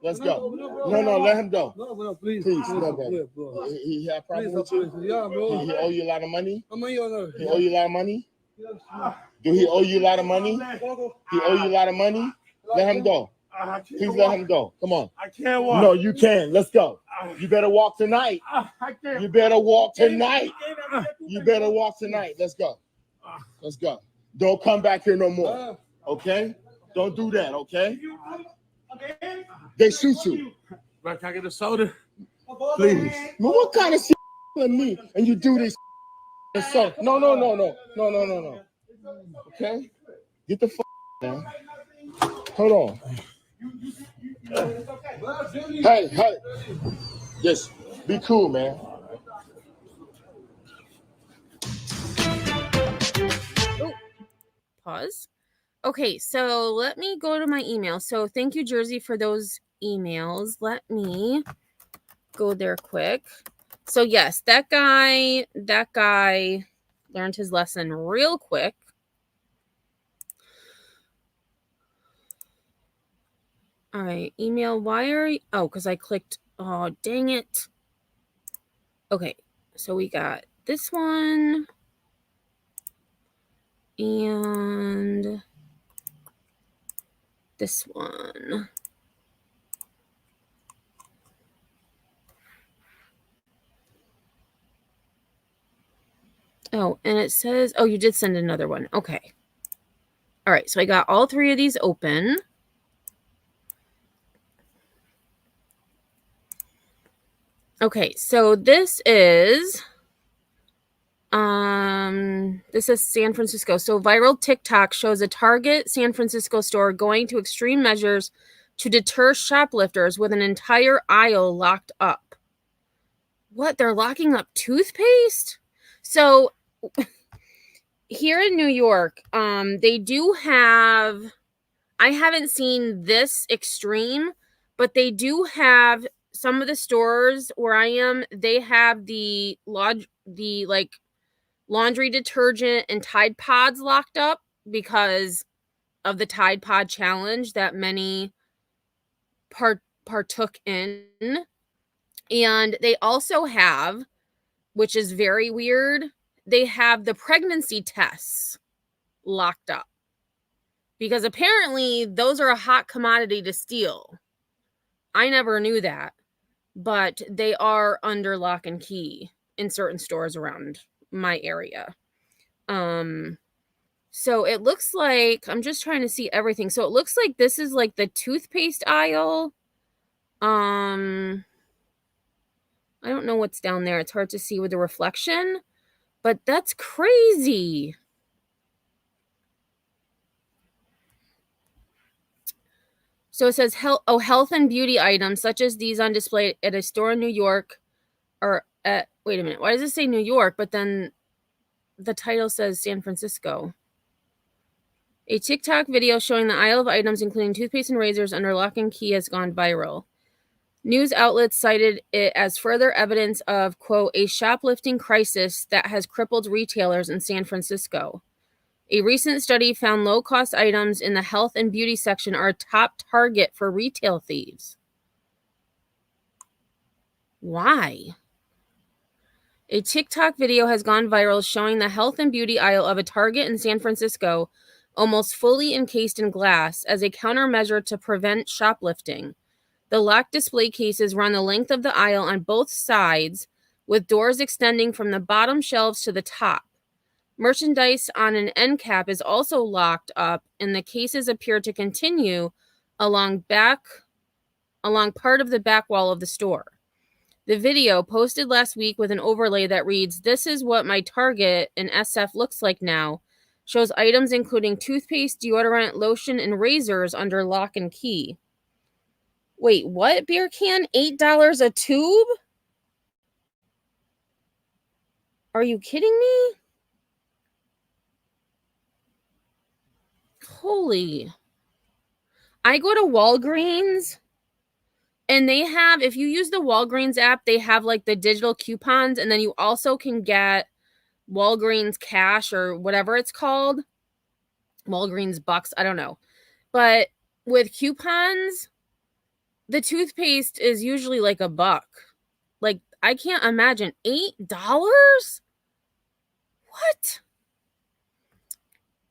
Let's go. No, let him go. No, please. Please, no, brother. He had a problem with you? Yeah, bro. He owe you a lot of money? How many you know? He owe you a lot of money? Do he owe you a lot of money? He owe you a lot of money? Let him go. Please let him go. Come on. I can't walk. No, you can. Let's go. You better walk tonight. I can't. You better walk tonight. You better walk tonight. Let's go. Let's go. Don't come back here no more. Okay? Don't do that, okay? They shoot you. Can I get a soda? Please. Well, what kind of shit with me and you do this? So no. Okay? Get the fuck down. Hold on. Hey. Just be cool, man. Oh, pause. Okay, so let me go to my email. So thank you, Jersey, for those emails. Let me go there quick. So yes, that guy learned his lesson real quick. All right, email. Why are you? Oh, because I clicked. Oh, dang it. Okay, so we got this one and this one. Oh, and it says, oh, you did send another one. Okay. All right, so I got all three of these open. Okay, so this is San Francisco. So viral TikTok shows a Target San Francisco store going to extreme measures to deter shoplifters with an entire aisle locked up. What? They're locking up toothpaste? So here in New York, they do have, I haven't seen this extreme, but they do have some of the stores where I am, they have the laundry detergent and Tide Pods locked up because of the Tide Pod challenge that many partook in. And they also have, which is very weird, they have the pregnancy tests locked up because apparently those are a hot commodity to steal. I never knew that, but they are under lock and key in certain stores around my area. So it looks like, I'm just trying to see everything. So it looks like this is like the toothpaste aisle. I don't know what's down there. It's hard to see with the reflection, but that's crazy. So it says health and beauty items such as these on display at a store in New York or at, wait a minute, why does it say New York, but then the title says San Francisco? A TikTok video showing the aisle of items including toothpaste and razors under lock and key has gone viral. News outlets cited it as further evidence of, quote, a shoplifting crisis that has crippled retailers in San Francisco. A recent study found low-cost items in the health and beauty section are a top target for retail thieves. Why? A TikTok video has gone viral showing the health and beauty aisle of a Target in San Francisco almost fully encased in glass as a countermeasure to prevent shoplifting. The locked display cases run the length of the aisle on both sides, with doors extending from the bottom shelves to the top. Merchandise on an end cap is also locked up, and the cases appear to continue along part of the back wall of the store. The video, posted last week with an overlay that reads, "This is what my Target in SF looks like now," shows items including toothpaste, deodorant, lotion, and razors under lock and key. Wait, what? Beer can? $8 a tube? Are you kidding me? Holy. I go to Walgreens and they have, if you use the Walgreens app, they have like the digital coupons, and then you also can get Walgreens cash or whatever it's called. Walgreens bucks, I don't know. But with coupons, the toothpaste is usually like $1. Like, I can't imagine $8? What?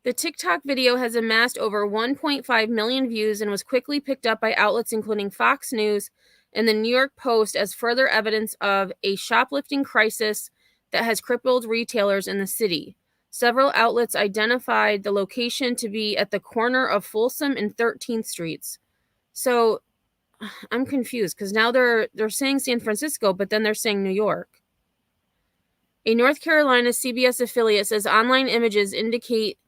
The TikTok video has amassed over 1.5 million views and was quickly picked up by outlets including Fox News and the New York Post as further evidence of a shoplifting crisis that has crippled retailers in the city. Several outlets identified the location to be at the corner of Folsom and 13th Streets. So I'm confused because now they're saying San Francisco, but then they're saying New York. A North Carolina CBS affiliate says online images indicate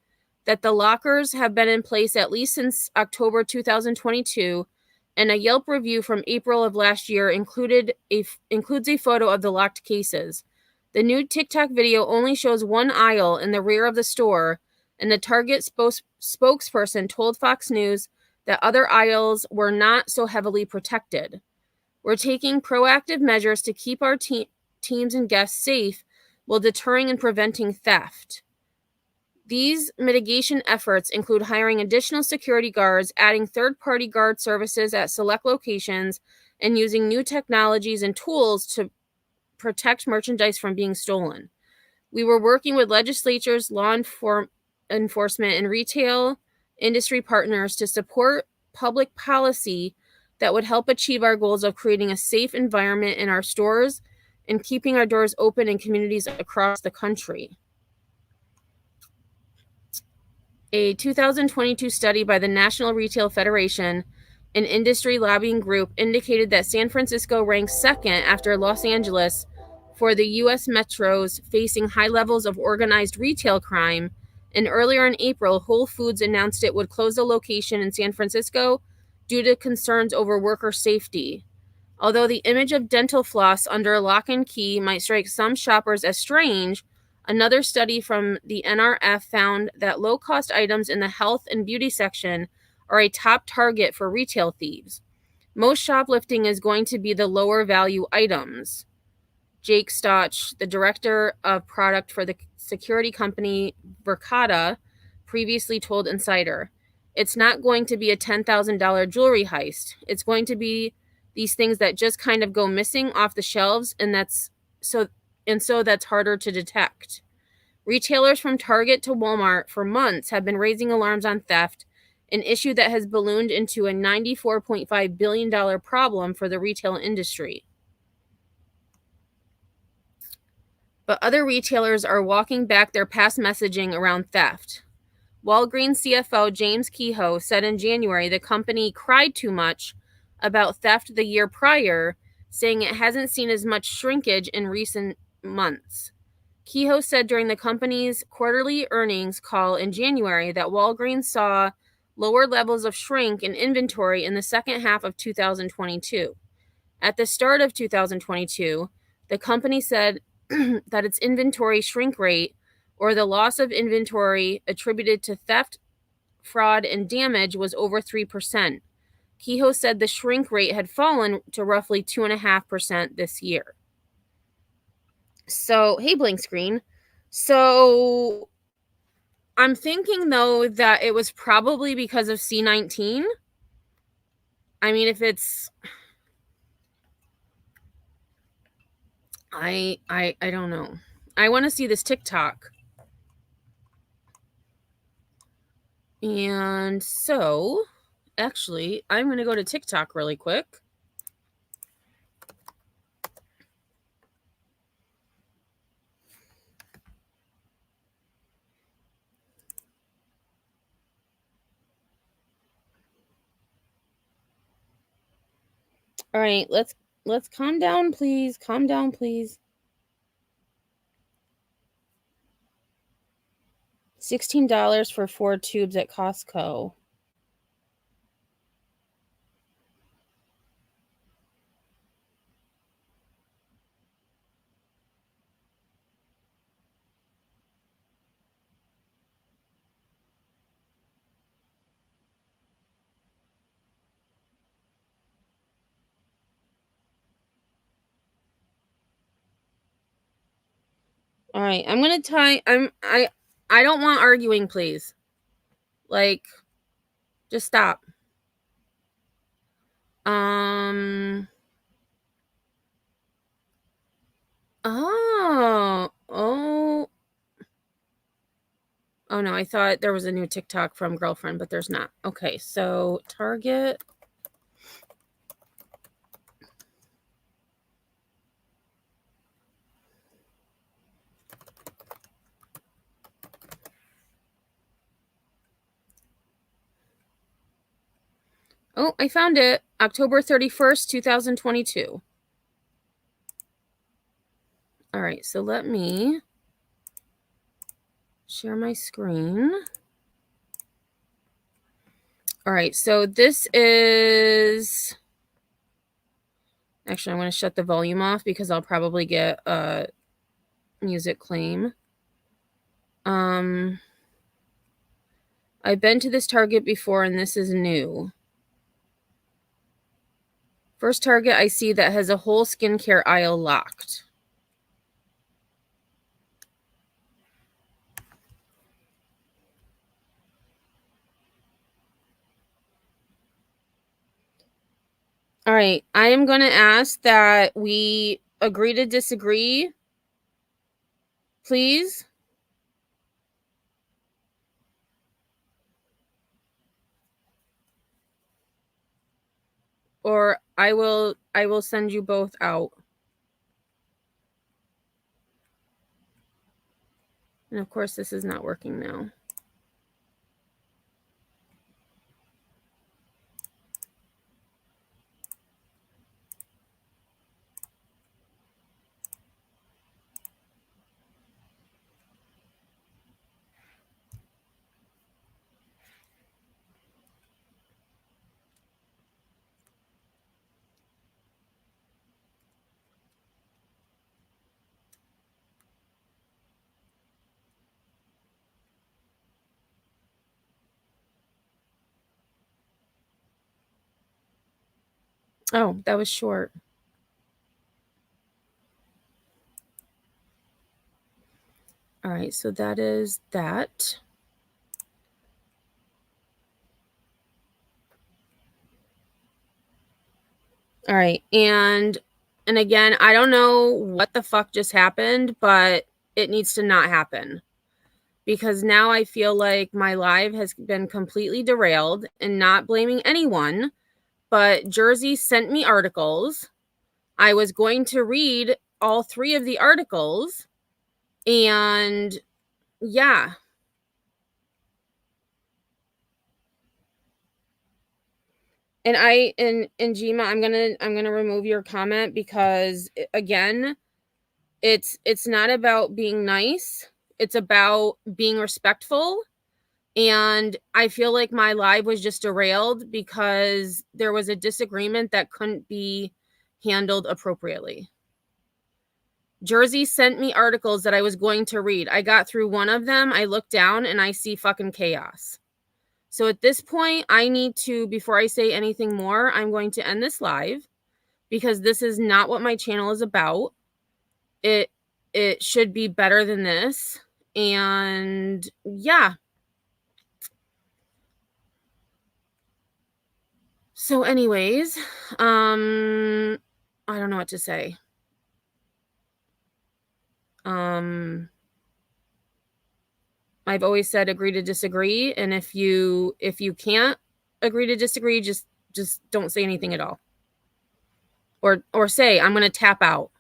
that the lockers have been in place at least since October 2022, and a Yelp review from April of last year includes a photo of the locked cases. The new TikTok video only shows one aisle in the rear of the store, and the Target spokesperson told Fox News that other aisles were not so heavily protected. We're taking proactive measures to keep our teams and guests safe while deterring and preventing theft. These mitigation efforts include hiring additional security guards, adding third-party guard services at select locations, and using new technologies and tools to protect merchandise from being stolen. We were working with legislatures, law enforcement, and retail industry partners to support public policy that would help achieve our goals of creating a safe environment in our stores and keeping our doors open in communities across the country. A 2022 study by the National Retail Federation, an industry lobbying group, indicated that San Francisco ranks second after Los Angeles for the U.S. metros facing high levels of organized retail crime, and earlier in April, Whole Foods announced it would close a location in San Francisco due to concerns over worker safety. Although the image of dental floss under lock and key might strike some shoppers as strange, another study from the NRF found that low-cost items in the health and beauty section are a top target for retail thieves. Most shoplifting is going to be the lower-value items. Jake Stotch, the director of product for the security company Verkada, previously told Insider, "It's not going to be a $10,000 jewelry heist. It's going to be these things that just kind of go missing off the shelves, and so that's harder to detect." Retailers from Target to Walmart for months have been raising alarms on theft, an issue that has ballooned into a $94.5 billion problem for the retail industry. But other retailers are walking back their past messaging around theft. Walgreens CFO James Kehoe said in January the company cried too much about theft the year prior, saying it hasn't seen as much shrinkage in recent months. Kehoe said during the company's quarterly earnings call in January that Walgreens saw lower levels of shrink in inventory in the second half of 2022. At the start of 2022, the company said that its inventory shrink rate, or the loss of inventory attributed to theft, fraud, and damage, was over 3%. Kehoe said the shrink rate had fallen to roughly 2.5% this year. So, hey, blank screen. So, I'm thinking, though, that it was probably because of C-19. I mean, if it's... I don't know. I want to see this TikTok. And so, actually, I'm going to go to TikTok really quick. All right, let's calm down, please. Calm down, please. $16 for 4 tubes at Costco. All right, I'm going to I don't want arguing, please. Like, just stop. Oh, no, I thought there was a new TikTok from Girlfriend, but there's not. Okay, so Target. Oh, I found it. October 31st, 2022. All right, so let me share my screen. All right, so this is... Actually, I'm going to shut the volume off because I'll probably get a music claim. I've been to this Target before, and this is new. First Target I see that has a whole skincare aisle locked. All right, I am going to ask that we agree to disagree, please. Or I will send you both out. And of course, this is not working now. Oh, that was short. All right, so that is that. All right, and again, I don't know what the fuck just happened, but it needs to not happen. Because now I feel like my live has been completely derailed, and not blaming anyone, but Jersey sent me articles. I was going to read all 3 of the articles, and yeah. And Jima, I'm gonna remove your comment because again, it's not about being nice. It's about being respectful. And I feel like my live was just derailed because there was a disagreement that couldn't be handled appropriately. Jersey sent me articles that I was going to read. I got through one of them. I look down and I see fucking chaos. So at this point, I need to, before I say anything more, I'm going to end this live because this is not what my channel is about. It should be better than this. And yeah. So anyways, I don't know what to say. I've always said agree to disagree, and if you can't agree to disagree, just don't say anything at all. Or say I'm going to tap out.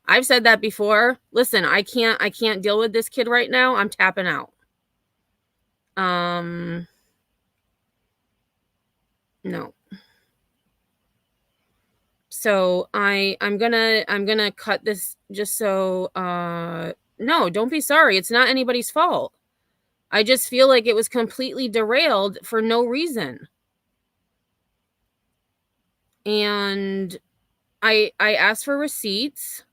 I've said that before. Listen, I can't deal with this kid right now. I'm tapping out. No. So I'm gonna cut this just so no, don't be sorry. It's not anybody's fault. I just feel like it was completely derailed for no reason. And I asked for receipts.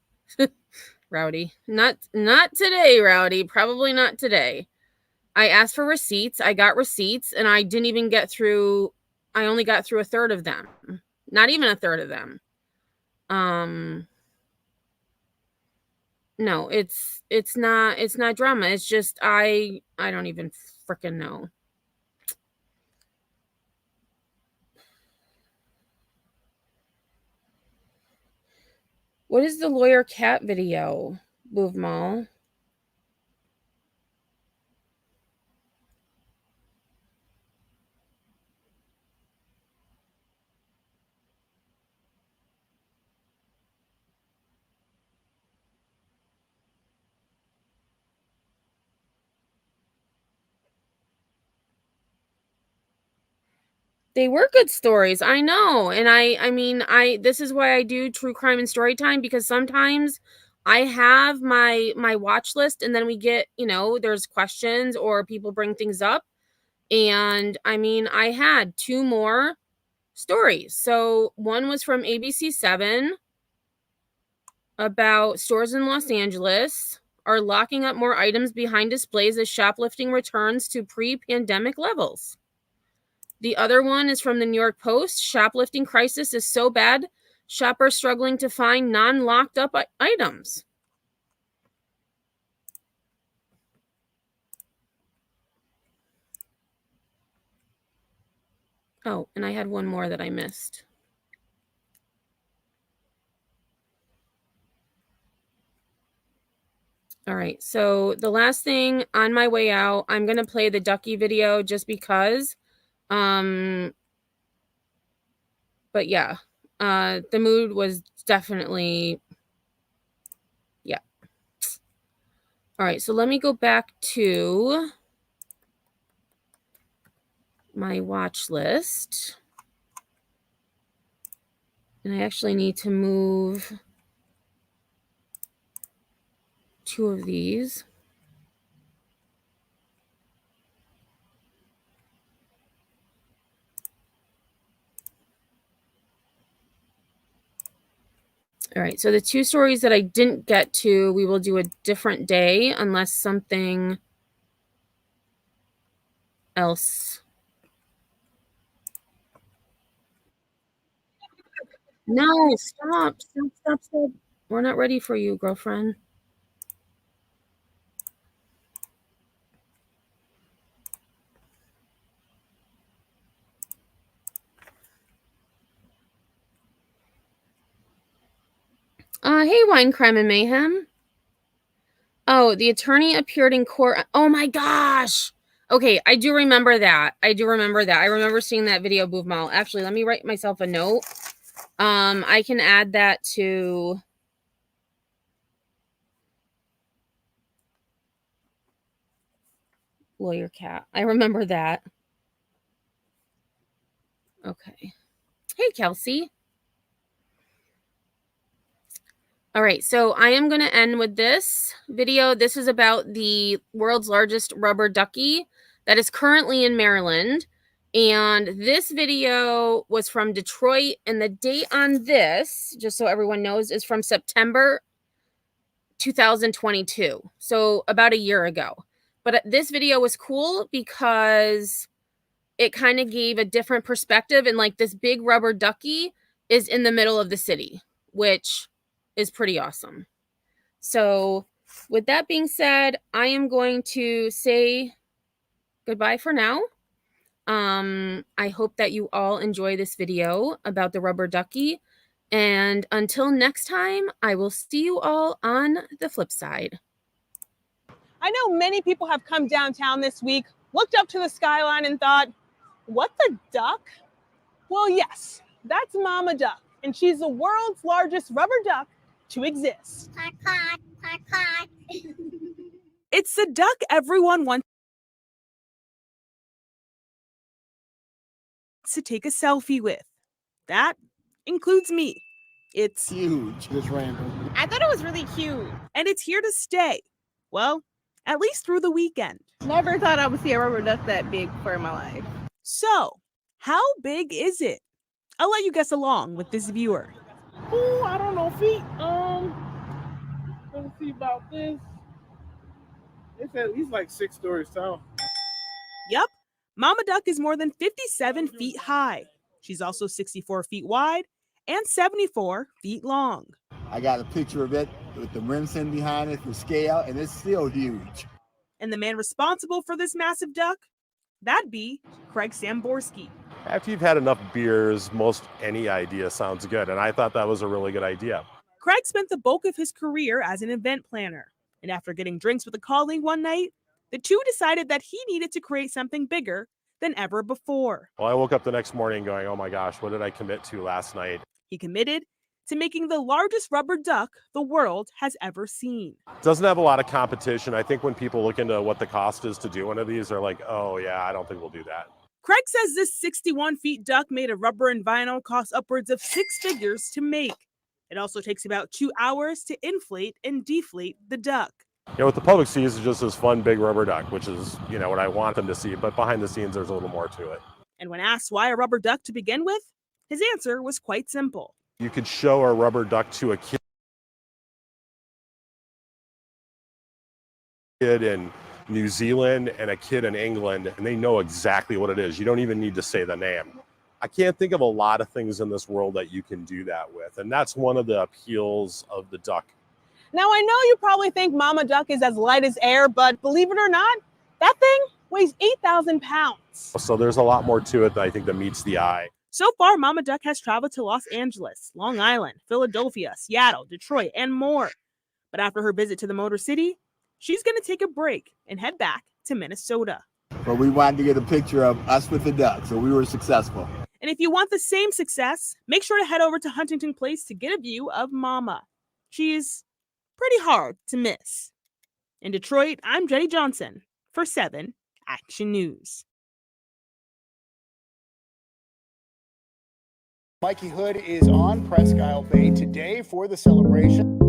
Rowdy. Not today, Rowdy. Probably not today. I asked for receipts. I got receipts and I didn't even get through. I only got through a third of them. Not even a third of them. No, it's not drama. It's just I don't even freaking know. What is the lawyer cat video, Bouvmal? They were good stories. I know. And I mean, this is why I do true crime and story time, because sometimes I have my watch list and then we get, there's questions or people bring things up. And I mean, I had 2 more stories. So one was from ABC7 about stores in Los Angeles are locking up more items behind displays as shoplifting returns to pre-pandemic levels. The other one is from the New York Post. Shoplifting crisis is so bad, shoppers struggling to find non-locked up items. Oh, and I had one more that I missed. All right, so the last thing on my way out, I'm going to play the Ducky video just because. But yeah, the mood was definitely, yeah. All right, so let me go back to my watch list. And I actually need to move 2 of these. All right, so the 2 stories that I didn't get to, we will do a different day unless something else. No, stop. We're not ready for you, girlfriend. Hey, Wine, Crime, and Mayhem. Oh, the attorney appeared in court. Oh my gosh. Okay, I do remember that. I remember seeing that video, Bouvmal. Actually, let me write myself a note. I can add that to Lawyer Cat. I remember that. Okay. Hey, Kelsey. All right, so I am going to end with this video. This is about the world's largest rubber ducky that is currently in Maryland. And this video was from Detroit, and the date on this, just so everyone knows, is from September 2022. So about a year ago. But this video was cool because it kind of gave a different perspective, and like this big rubber ducky is in the middle of the city, which is pretty awesome. So with that being said, I am going to say goodbye for now. I hope that you all enjoy this video about the rubber ducky. And until next time, I will see you all on the flip side. I know many people have come downtown this week, looked up to the skyline and thought, what's a duck? Well, yes, that's Mama Duck, and she's the world's largest rubber duck to exist. It's the duck everyone wants to take a selfie with. That includes me. It's huge. Just random. I thought it was really cute. And it's here to stay. Well, at least through the weekend. Never thought I would see a rubber duck that big for my life. So, how big is it? I'll let you guess along with this viewer. Oh, I don't know, feet. Let me see about this. It's at least like 6 stories tall. Yup, Mama Duck is more than 57 feet high. She's also 64 feet wide and 74 feet long. I got a picture of it with the Remsen behind it for scale, and it's still huge. And the man responsible for this massive duck? That'd be Craig Samborski. After you've had enough beers, most any idea sounds good, and I thought that was a really good idea. Craig spent the bulk of his career as an event planner, and after getting drinks with a colleague one night, the two decided that he needed to create something bigger than ever before. Well, I woke up the next morning going, oh my gosh, what did I commit to last night? He committed to making the largest rubber duck the world has ever seen. Doesn't have a lot of competition. I think when people look into what the cost is to do one of these, they're like, oh yeah, I don't think we'll do that. Craig says this 61 feet duck made of rubber and vinyl costs upwards of 6 figures to make. It also takes about 2 hours to inflate and deflate the duck. You know, what the public sees is just this fun big rubber duck, which is, you know, what I want them to see, but behind the scenes, there's a little more to it. And when asked why a rubber duck to begin with, his answer was quite simple. You could show a rubber duck to a kid in New Zealand and a kid in England, and they know exactly what it is. You don't even need to say the name. I can't think of a lot of things in this world that you can do that with, and that's one of the appeals of the duck. Now, I know you probably think Mama Duck is as light as air, but believe it or not, that thing weighs 8,000 pounds. So there's a lot more to it that I think that meets the eye. So far, Mama Duck has traveled to Los Angeles, Long Island, Philadelphia, Seattle, Detroit, and more. But after her visit to the Motor City, she's going to take a break and head back to Minnesota. But we wanted to get a picture of us with the duck, so we were successful. And if you want the same success, make sure to head over to Huntington Place to get a view of Mama. She's pretty hard to miss. In Detroit, I'm Jenny Johnson for 7 Action News. Mikey Hood is on Presque Isle Bay today for the celebration.